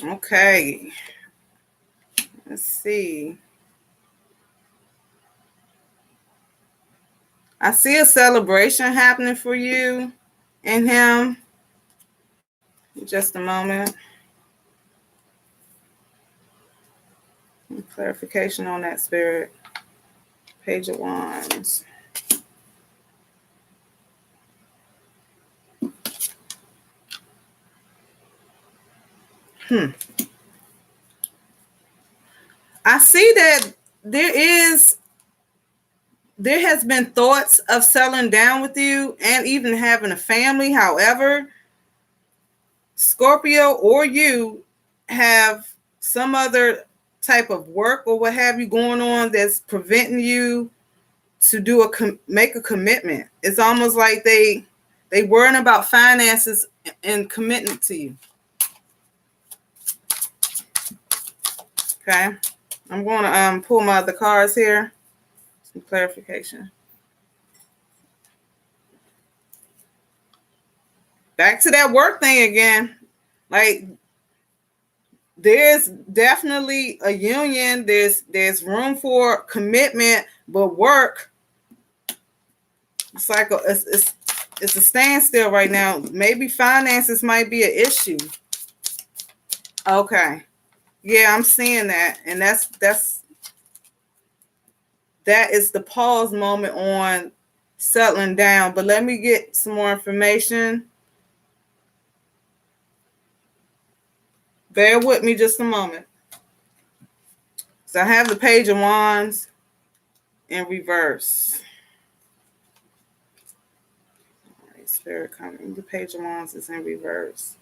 Okay. Let's see. I see a celebration happening for you and him. Just a moment. Clarification on that, spirit. Page of Wands. I see that there has been thoughts of settling down with you and even having a family. However, Scorpio or you have some other type of work or what have you going on that's preventing you to make a commitment. It's almost like they worrying about finances and commitment to you. Okay. I'm going to pull my other cards here. Some clarification. Back to that work thing again. Like, there's definitely a union. There's room for commitment, but work, it's like it's a standstill right now. Maybe finances might be an issue. Okay. Yeah, I'm seeing that. And that is the pause moment on settling down. But let me get some more information. Bear with me just a moment. So I have the Page of Wands in reverse. All right, Spirit coming. The Page of Wands is in reverse.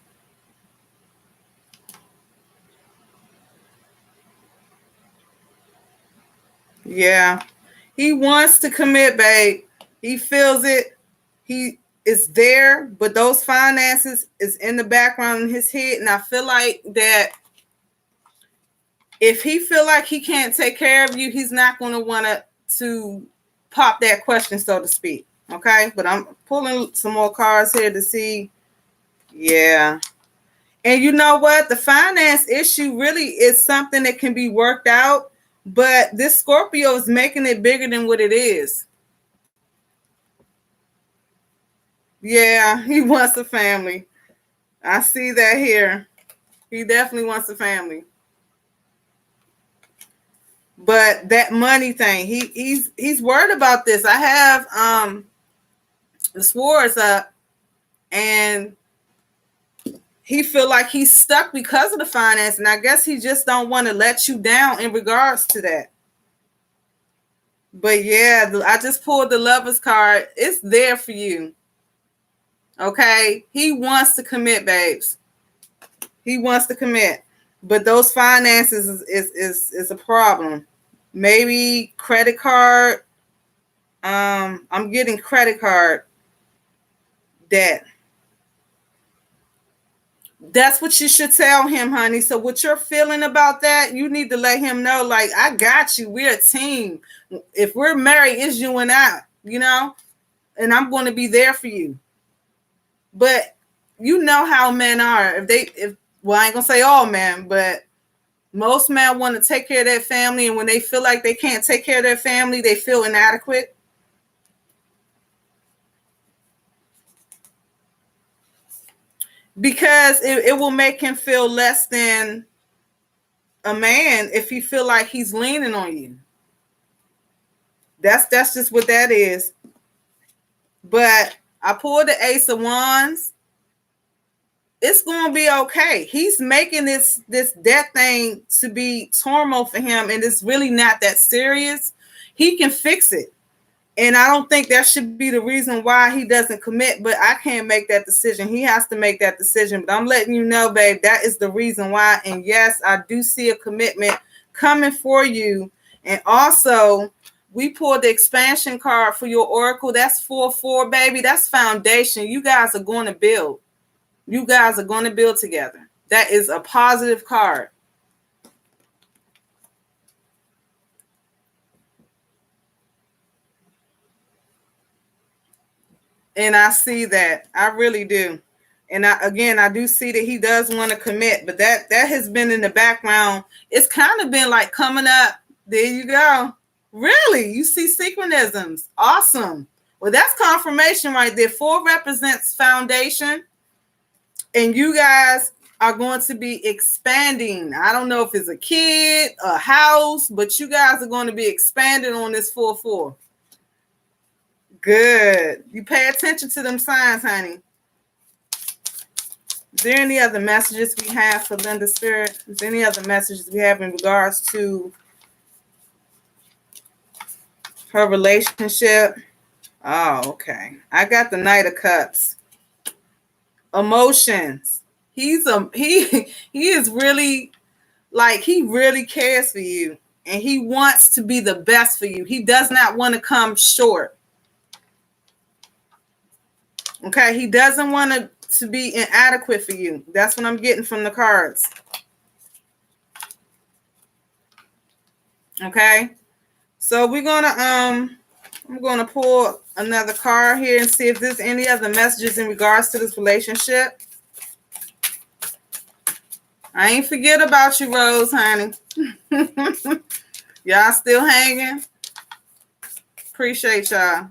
Yeah. He wants to commit, babe. He feels it. He is there, but those finances is in the background in his head. And I feel like that if he feel like he can't take care of you, he's not going to want to pop that question, so to speak. Okay? But I'm pulling some more cards here to see. Yeah. And you know what? The finance issue really is something that can be worked out, but this Scorpio is making it bigger than what it is. Yeah, he wants a family. I see that here. He definitely wants a family. But that money thing, he's worried about this. I have the swords up, and he feel like he's stuck because of the finance, and I guess he just don't want to let you down in regards to that. But yeah, I just pulled the Lovers card. It's there for you. Okay? He wants to commit, babes. He wants to commit. But those finances is a problem. Maybe credit card. I'm getting credit card debt. That's what you should tell him, honey. So what you're feeling about that, you need to let him know, like, I got you. We're a team. If we're married, it's you and I, you know? And I'm going to be there for you. But you know how men are. Well, I ain't going to say all men, but most men want to take care of their family. And when they feel like they can't take care of their family, they feel inadequate. Because it will make him feel less than a man if he feel like he's leaning on you. That's just what that is. But I pulled the Ace of Wands. It's going to be okay. He's making this death thing to be turmoil for him, and it's really not that serious. He can fix it. And I don't think that should be the reason why he doesn't commit, but I can't make that decision. He has to make that decision. But I'm letting you know, babe, that is the reason why. And yes, I do see a commitment coming for you. And also, we pulled the expansion card for your oracle. That's 4-4, baby. That's foundation. You guys are going to build. You guys are going to build together. That is a positive card. And I see that. I really do. And I do see that he does want to commit, but that has been in the background. It's kind of been like coming up. There you go. Really? You see synchronisms. Awesome. Well, that's confirmation right there. 4 represents foundation. And you guys are going to be expanding. I don't know if it's a kid, a house, but you guys are going to be expanding on this 4-4. Good. You pay attention to them signs, honey. Is there any other messages we have for Linda Spirit? Is there any other messages we have in regards to her relationship? Oh, okay. I got the Knight of Cups. Emotions. He is really, like, he really cares for you, and he wants to be the best for you. He does not want to come short. Okay, he doesn't want to be inadequate for you. That's what I'm getting from the cards. Okay, so we're gonna I'm gonna pull another card here and see if there's any other messages in regards to this relationship. I ain't forget about you, Rose, honey. Y'all still hanging? Appreciate y'all.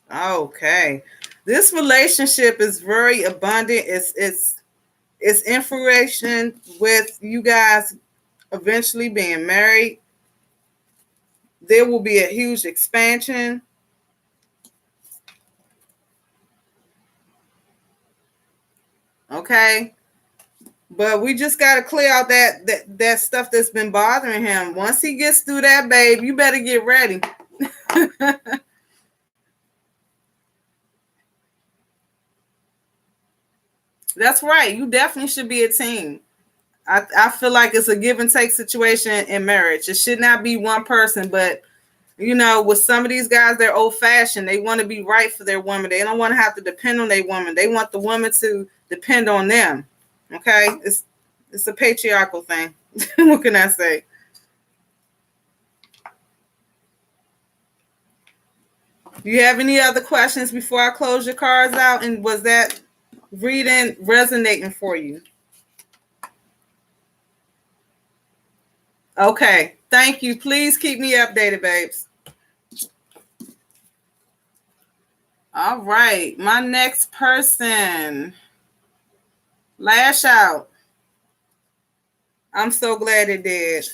Okay. This relationship is very abundant. It's information with you guys eventually being married. There will be a huge expansion. Okay. But we just got to clear out that stuff that's been bothering him. Once he gets through that, babe, you better get ready. That's right. You definitely should be a team. I feel like it's a give and take situation in marriage. It should not be one person, but you know, with some of these guys, they're old fashioned. They want to be right for their woman. They don't want to have to depend on their woman. They want the woman to depend on them. Okay, it's a patriarchal thing. What can I say? Do you have any other questions before I close your cards out? And was that reading resonating for you? Okay, thank you. Please keep me updated, babes. All right, my next person. Lash out. I'm so glad it did.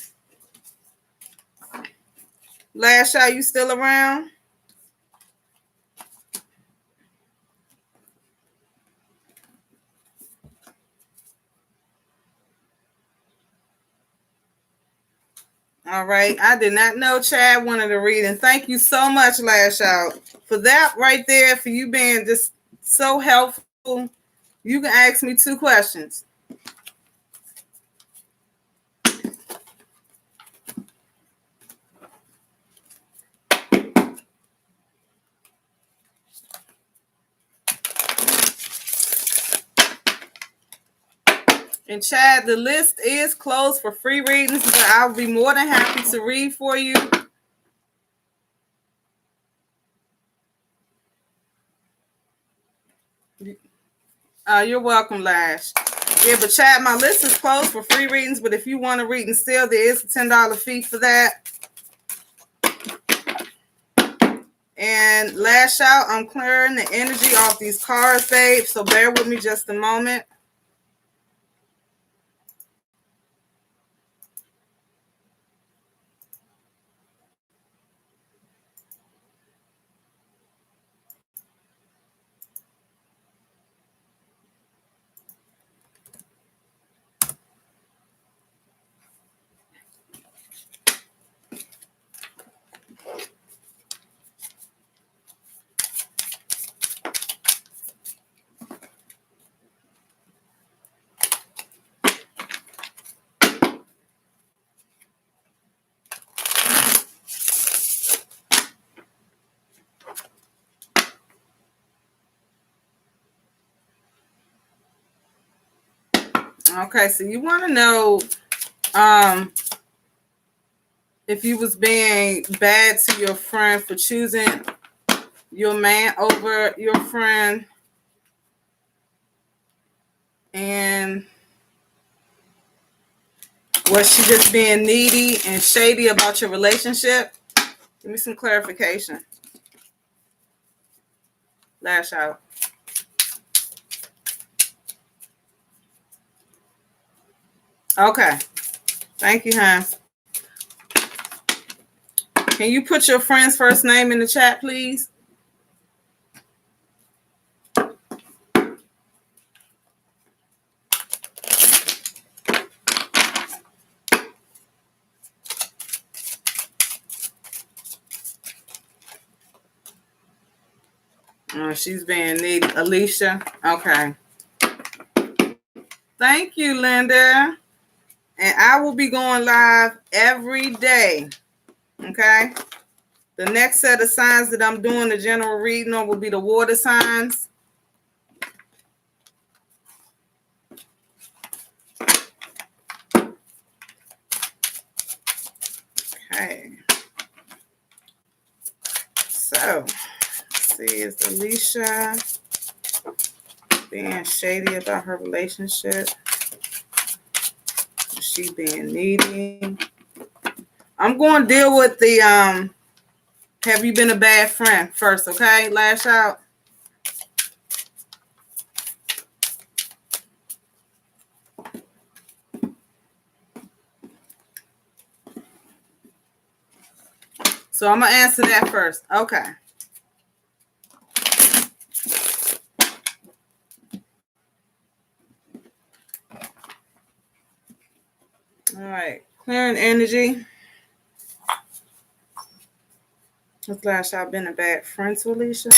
Lash out, you still around? All right. I did not know Chad wanted to read. And thank you so much, Lash Out, for that right there, for you being just so helpful. You can ask me 2 questions. And Chad, the list is closed for free readings, but I'll be more than happy to read for you. You're welcome, Lash. Yeah, but Chad, my list is closed for free readings, but if you want a reading still, there is a $10 fee for that. And Lash Out, I'm clearing the energy off these cards, babe, so bear with me just a moment. Okay, so you want to know if you was being bad to your friend for choosing your man over your friend, and was she just being needy and shady about your relationship? Give me some clarification. Lash Out. Okay. Thank you, hon. Can you put your friend's first name in the chat, please? Oh, she's being needy. Alicia. Okay. Thank you, Linda. And I will be going live every day. Okay. The next set of signs that I'm doing the general reading on will be the water signs. Okay. So, let's see, it's Alicia. being shady about her relationship? Is she being needy? I'm going to deal with the have you been a bad friend first, okay? Lash out. So I'm going to answer that first. Okay. All right. Clearing energy. Let's lash out. Been a bad friend to Alicia.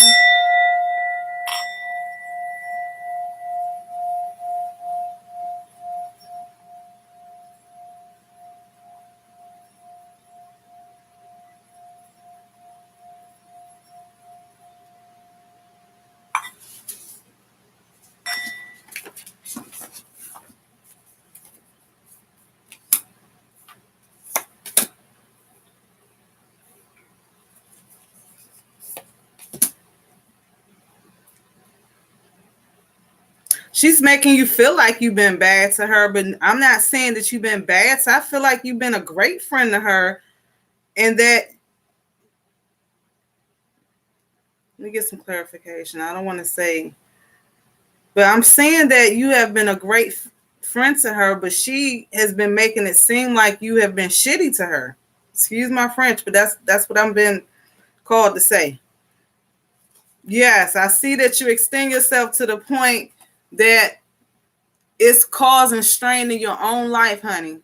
She's making you feel like you've been bad to her, but I'm not saying that you've been bad. So I feel like you've been a great friend to her, and that. Let me get some clarification. I don't want to say, but I'm saying that you have been a great friend to her, but she has been making it seem like you have been shitty to her. Excuse my French, but that's what I'm being called to say. Yes, I see that you extend yourself to the point that it's causing strain in your own life, honey.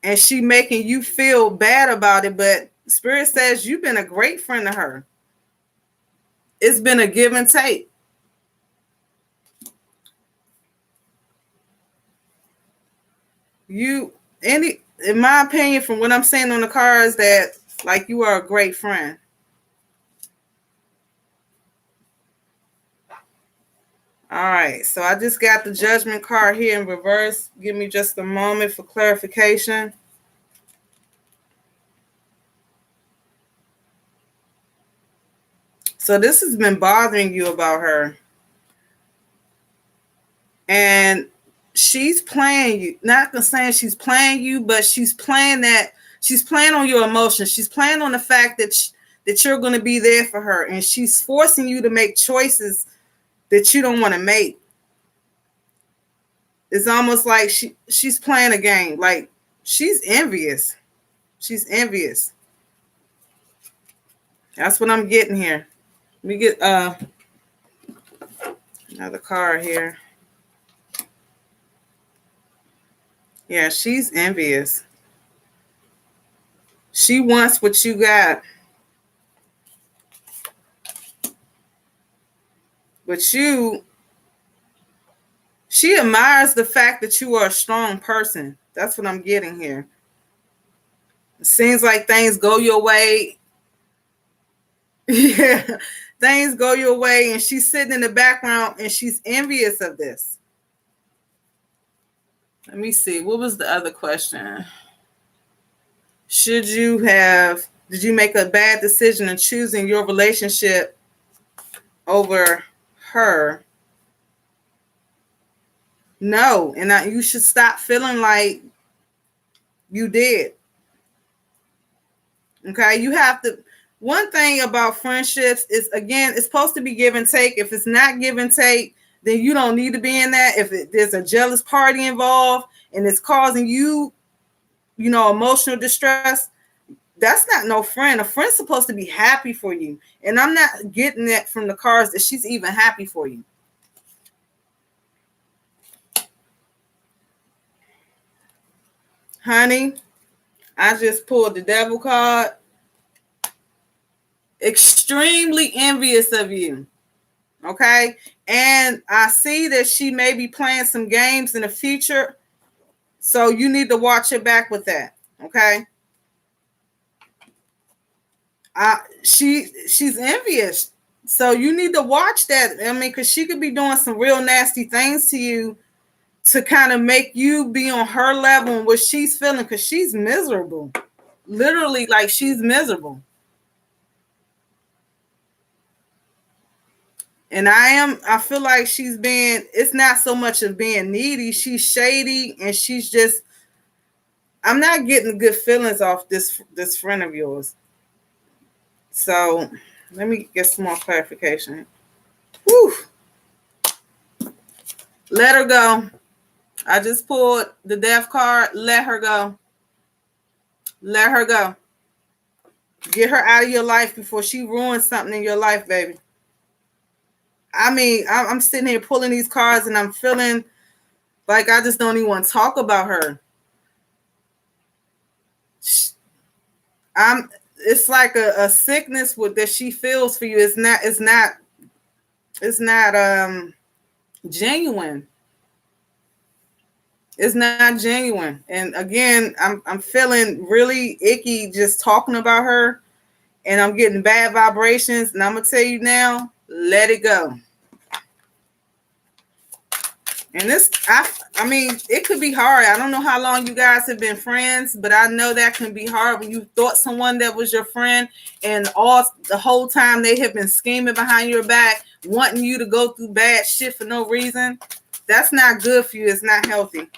And she making you feel bad about it, but Spirit says you've been a great friend to her. It's been a give and take. In my opinion, from what I'm saying on the cards, that like you are a great friend. All right, so I just got the Judgment card here in reverse. Give me just a moment for clarification. So this has been bothering you about her. And she's playing you. Not saying she's playing you, but she's playing on your emotions. She's playing on the fact that you're going to be there for her. And she's forcing you to make choices that you don't want to make. It's almost like she's playing a game. Like she's envious. She's envious. That's what I'm getting here. Let me get another card here. Yeah, she's envious. She wants what you got. But she admires the fact that you are a strong person. That's what I'm getting here. It seems like things go your way. Yeah, things go your way, and she's sitting in the background and she's envious of this. Let me see. What was the other question? Did you make a bad decision in choosing your relationship over her? No, and you should stop feeling like you did. Okay, you have to. One thing about friendships is, again, it's supposed to be give and take. If it's not give and take, then you don't need to be in that. If there's a jealous party involved and it's causing you, emotional distress, that's not no friend. A friend's supposed to be happy for you. And I'm not getting that from the cards that she's even happy for you. Honey, I just pulled the Devil card. Extremely envious of you. Okay? And I see that she may be playing some games in the future. So you need to watch her back with that. Okay? She's envious. So you need to watch that. I mean, because she could be doing some real nasty things to you to kind of make you be on her level and what she's feeling, because she's miserable. Literally, like, she's miserable. And I feel like it's not so much of being needy. She's shady, and I'm not getting good feelings off this friend of yours. So let me get some more clarification. Whew. Let her go. I just pulled the death card. Let her go. Let her go. Get her out of your life before she ruins something in your life, baby. I mean, I'm sitting here pulling these cards, and I'm feeling like I just don't even want to talk about her. It's like a sickness that she feels for you. It's not genuine. It's not genuine. And again, I'm feeling really icky just talking about her, and I'm getting bad vibrations. And I'm gonna tell you now, let it go. And I mean, it could be hard. I don't know how long you guys have been friends, but I know that can be hard when you thought someone that was your friend, and the whole time they have been scheming behind your back, wanting you to go through bad shit for no reason. That's not good for you. It's not healthy.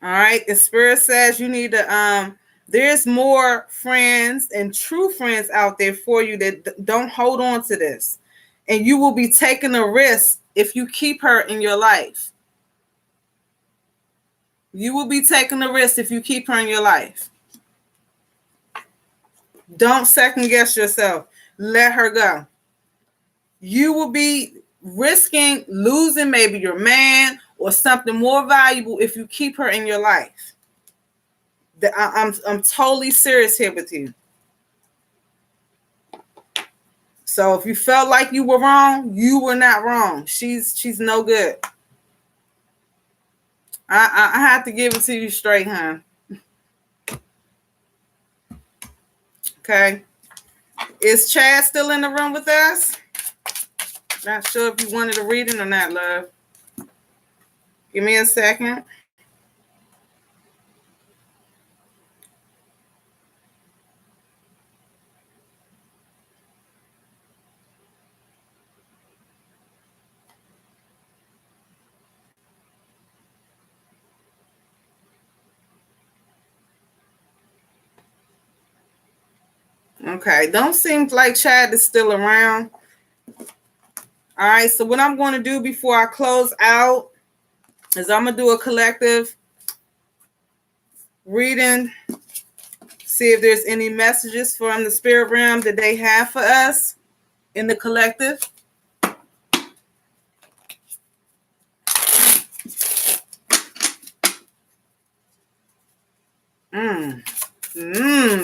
All right. The spirit says you need to there's more friends and true friends out there for you that don't hold on to this. And you will be taking a risk if you keep her in your life. You will be taking a risk if you keep her in your life. Don't second guess yourself. Let her go. You will be risking losing maybe your man or something more valuable if you keep her in your life. I'm totally serious here with you. So if you felt like you were wrong, you were not wrong. She's no good. I have to give it to you straight, huh? Okay. Is Chad still in the room with us? Not sure if you wanted to read it or not, love. Give me a second. Okay, don't seem like Chad is still around. All right, so what I'm going to do before I close out is I'm going to do a collective reading, see if there's any messages from the spirit realm that they have for us in the collective.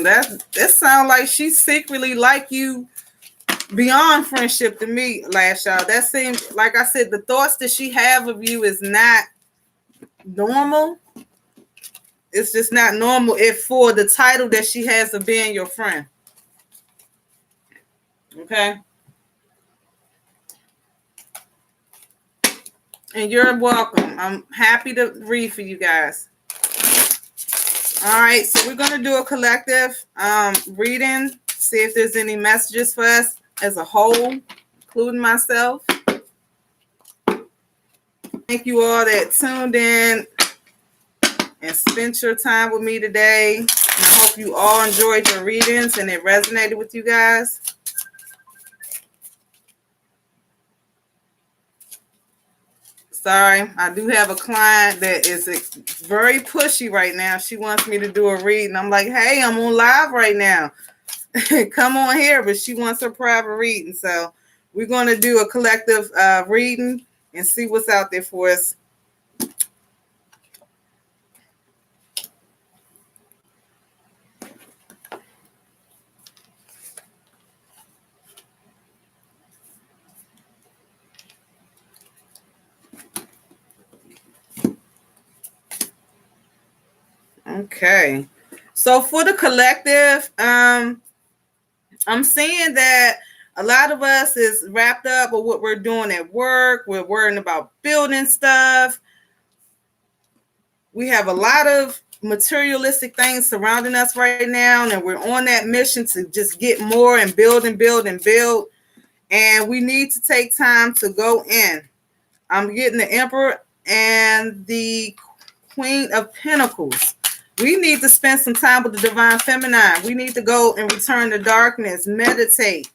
That sounds like she secretly like you beyond friendship to me, Lash Out. That seems, like I said, the thoughts that she have of you is not normal. It's just not normal if for the title that she has of being your friend. Okay. And you're welcome. I'm happy to read for you guys. All right, so we're going to do a collective reading, see if there's any messages for us as a whole, including myself. Thank you all that tuned in and spent your time with me today. And I hope you all enjoyed your readings and it resonated with you guys. Sorry, I do have a client that is very pushy right now. She wants me to do a reading. I'm like, hey, I'm on live right now. Come on here, but she wants her private reading. So we're going to do a collective reading and see what's out there for us. Okay. So for the collective, I'm seeing that a lot of us is wrapped up with what we're doing at work. We're worrying about building stuff. We have a lot of materialistic things surrounding us right now, and we're on that mission to just get more and build and build and build. And we need to take time to go in. I'm getting the Emperor and the Queen of Pentacles. We need to spend some time with the Divine Feminine. We need to go and return to darkness, meditate.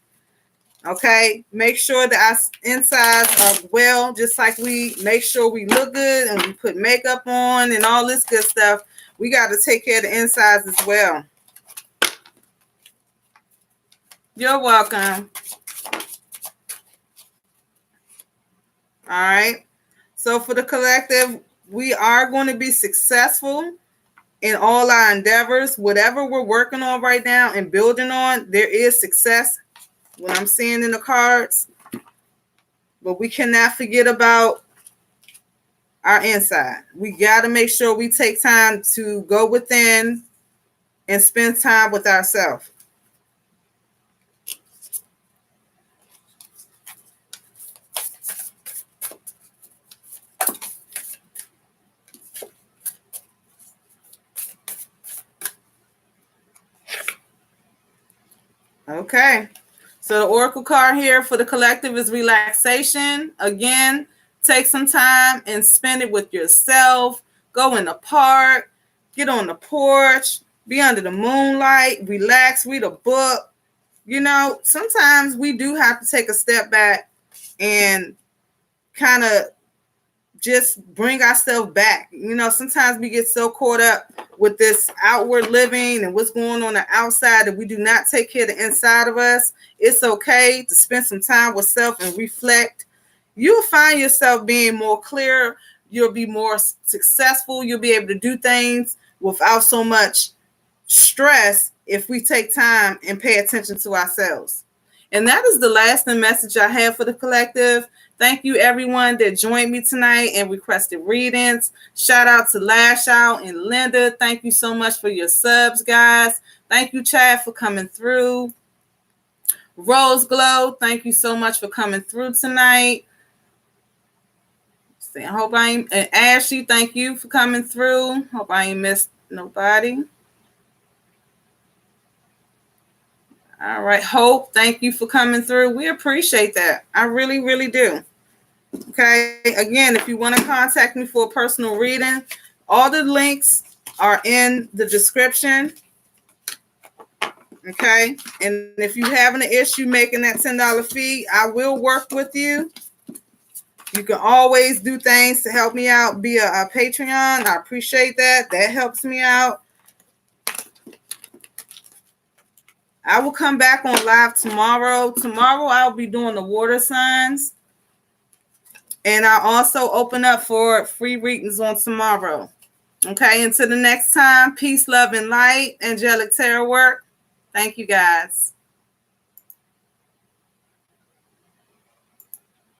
Okay, make sure that our insides are well, just like we make sure we look good and we put makeup on and all this good stuff. We got to take care of the insides as well. You're welcome. All right. So for the collective, we are going to be successful in all our endeavors. Whatever we're working on right now and building on, there is success, what I'm seeing in the cards. But we cannot forget about our inside. We got to make sure we take time to go within and spend time with ourselves. Okay. So the Oracle card here for the collective is relaxation. Again, take some time and spend it with yourself. Go in the park, get on the porch, be under the moonlight, relax, read a book. You know, sometimes we do have to take a step back and kind of just bring ourselves back. You know, sometimes we get so caught up with this outward living and what's going on the outside that we do not take care of the inside of us. It's okay to spend some time with self and reflect. You'll find yourself being more clear. You'll be more successful. You'll be able to do things without so much stress if we take time and pay attention to ourselves. And that is the last message I have for the collective. Thank you, everyone that joined me tonight and requested readings. Shout out to Lash Out and Linda. Thank you so much for your subs, guys. Thank you, Chad, for coming through. Rose Glow, thank you so much for coming through tonight. I hope I ain't. And Ashley, thank you for coming through. Hope I ain't missed nobody. All right, Hope, thank you for coming through. We appreciate that. I really, really do. Okay, again, if you want to contact me for a personal reading, all the links are in the description. Okay, and if you're having an issue making that $10 fee, I will work with you. You can always do things to help me out via a Patreon. I appreciate that. That helps me out. I will come back on live tomorrow. Tomorrow I'll be doing the water signs. And I'll also open up for free readings on tomorrow. Okay, until the next time, peace, love, and light. Angelic Tarot Work. Thank you, guys.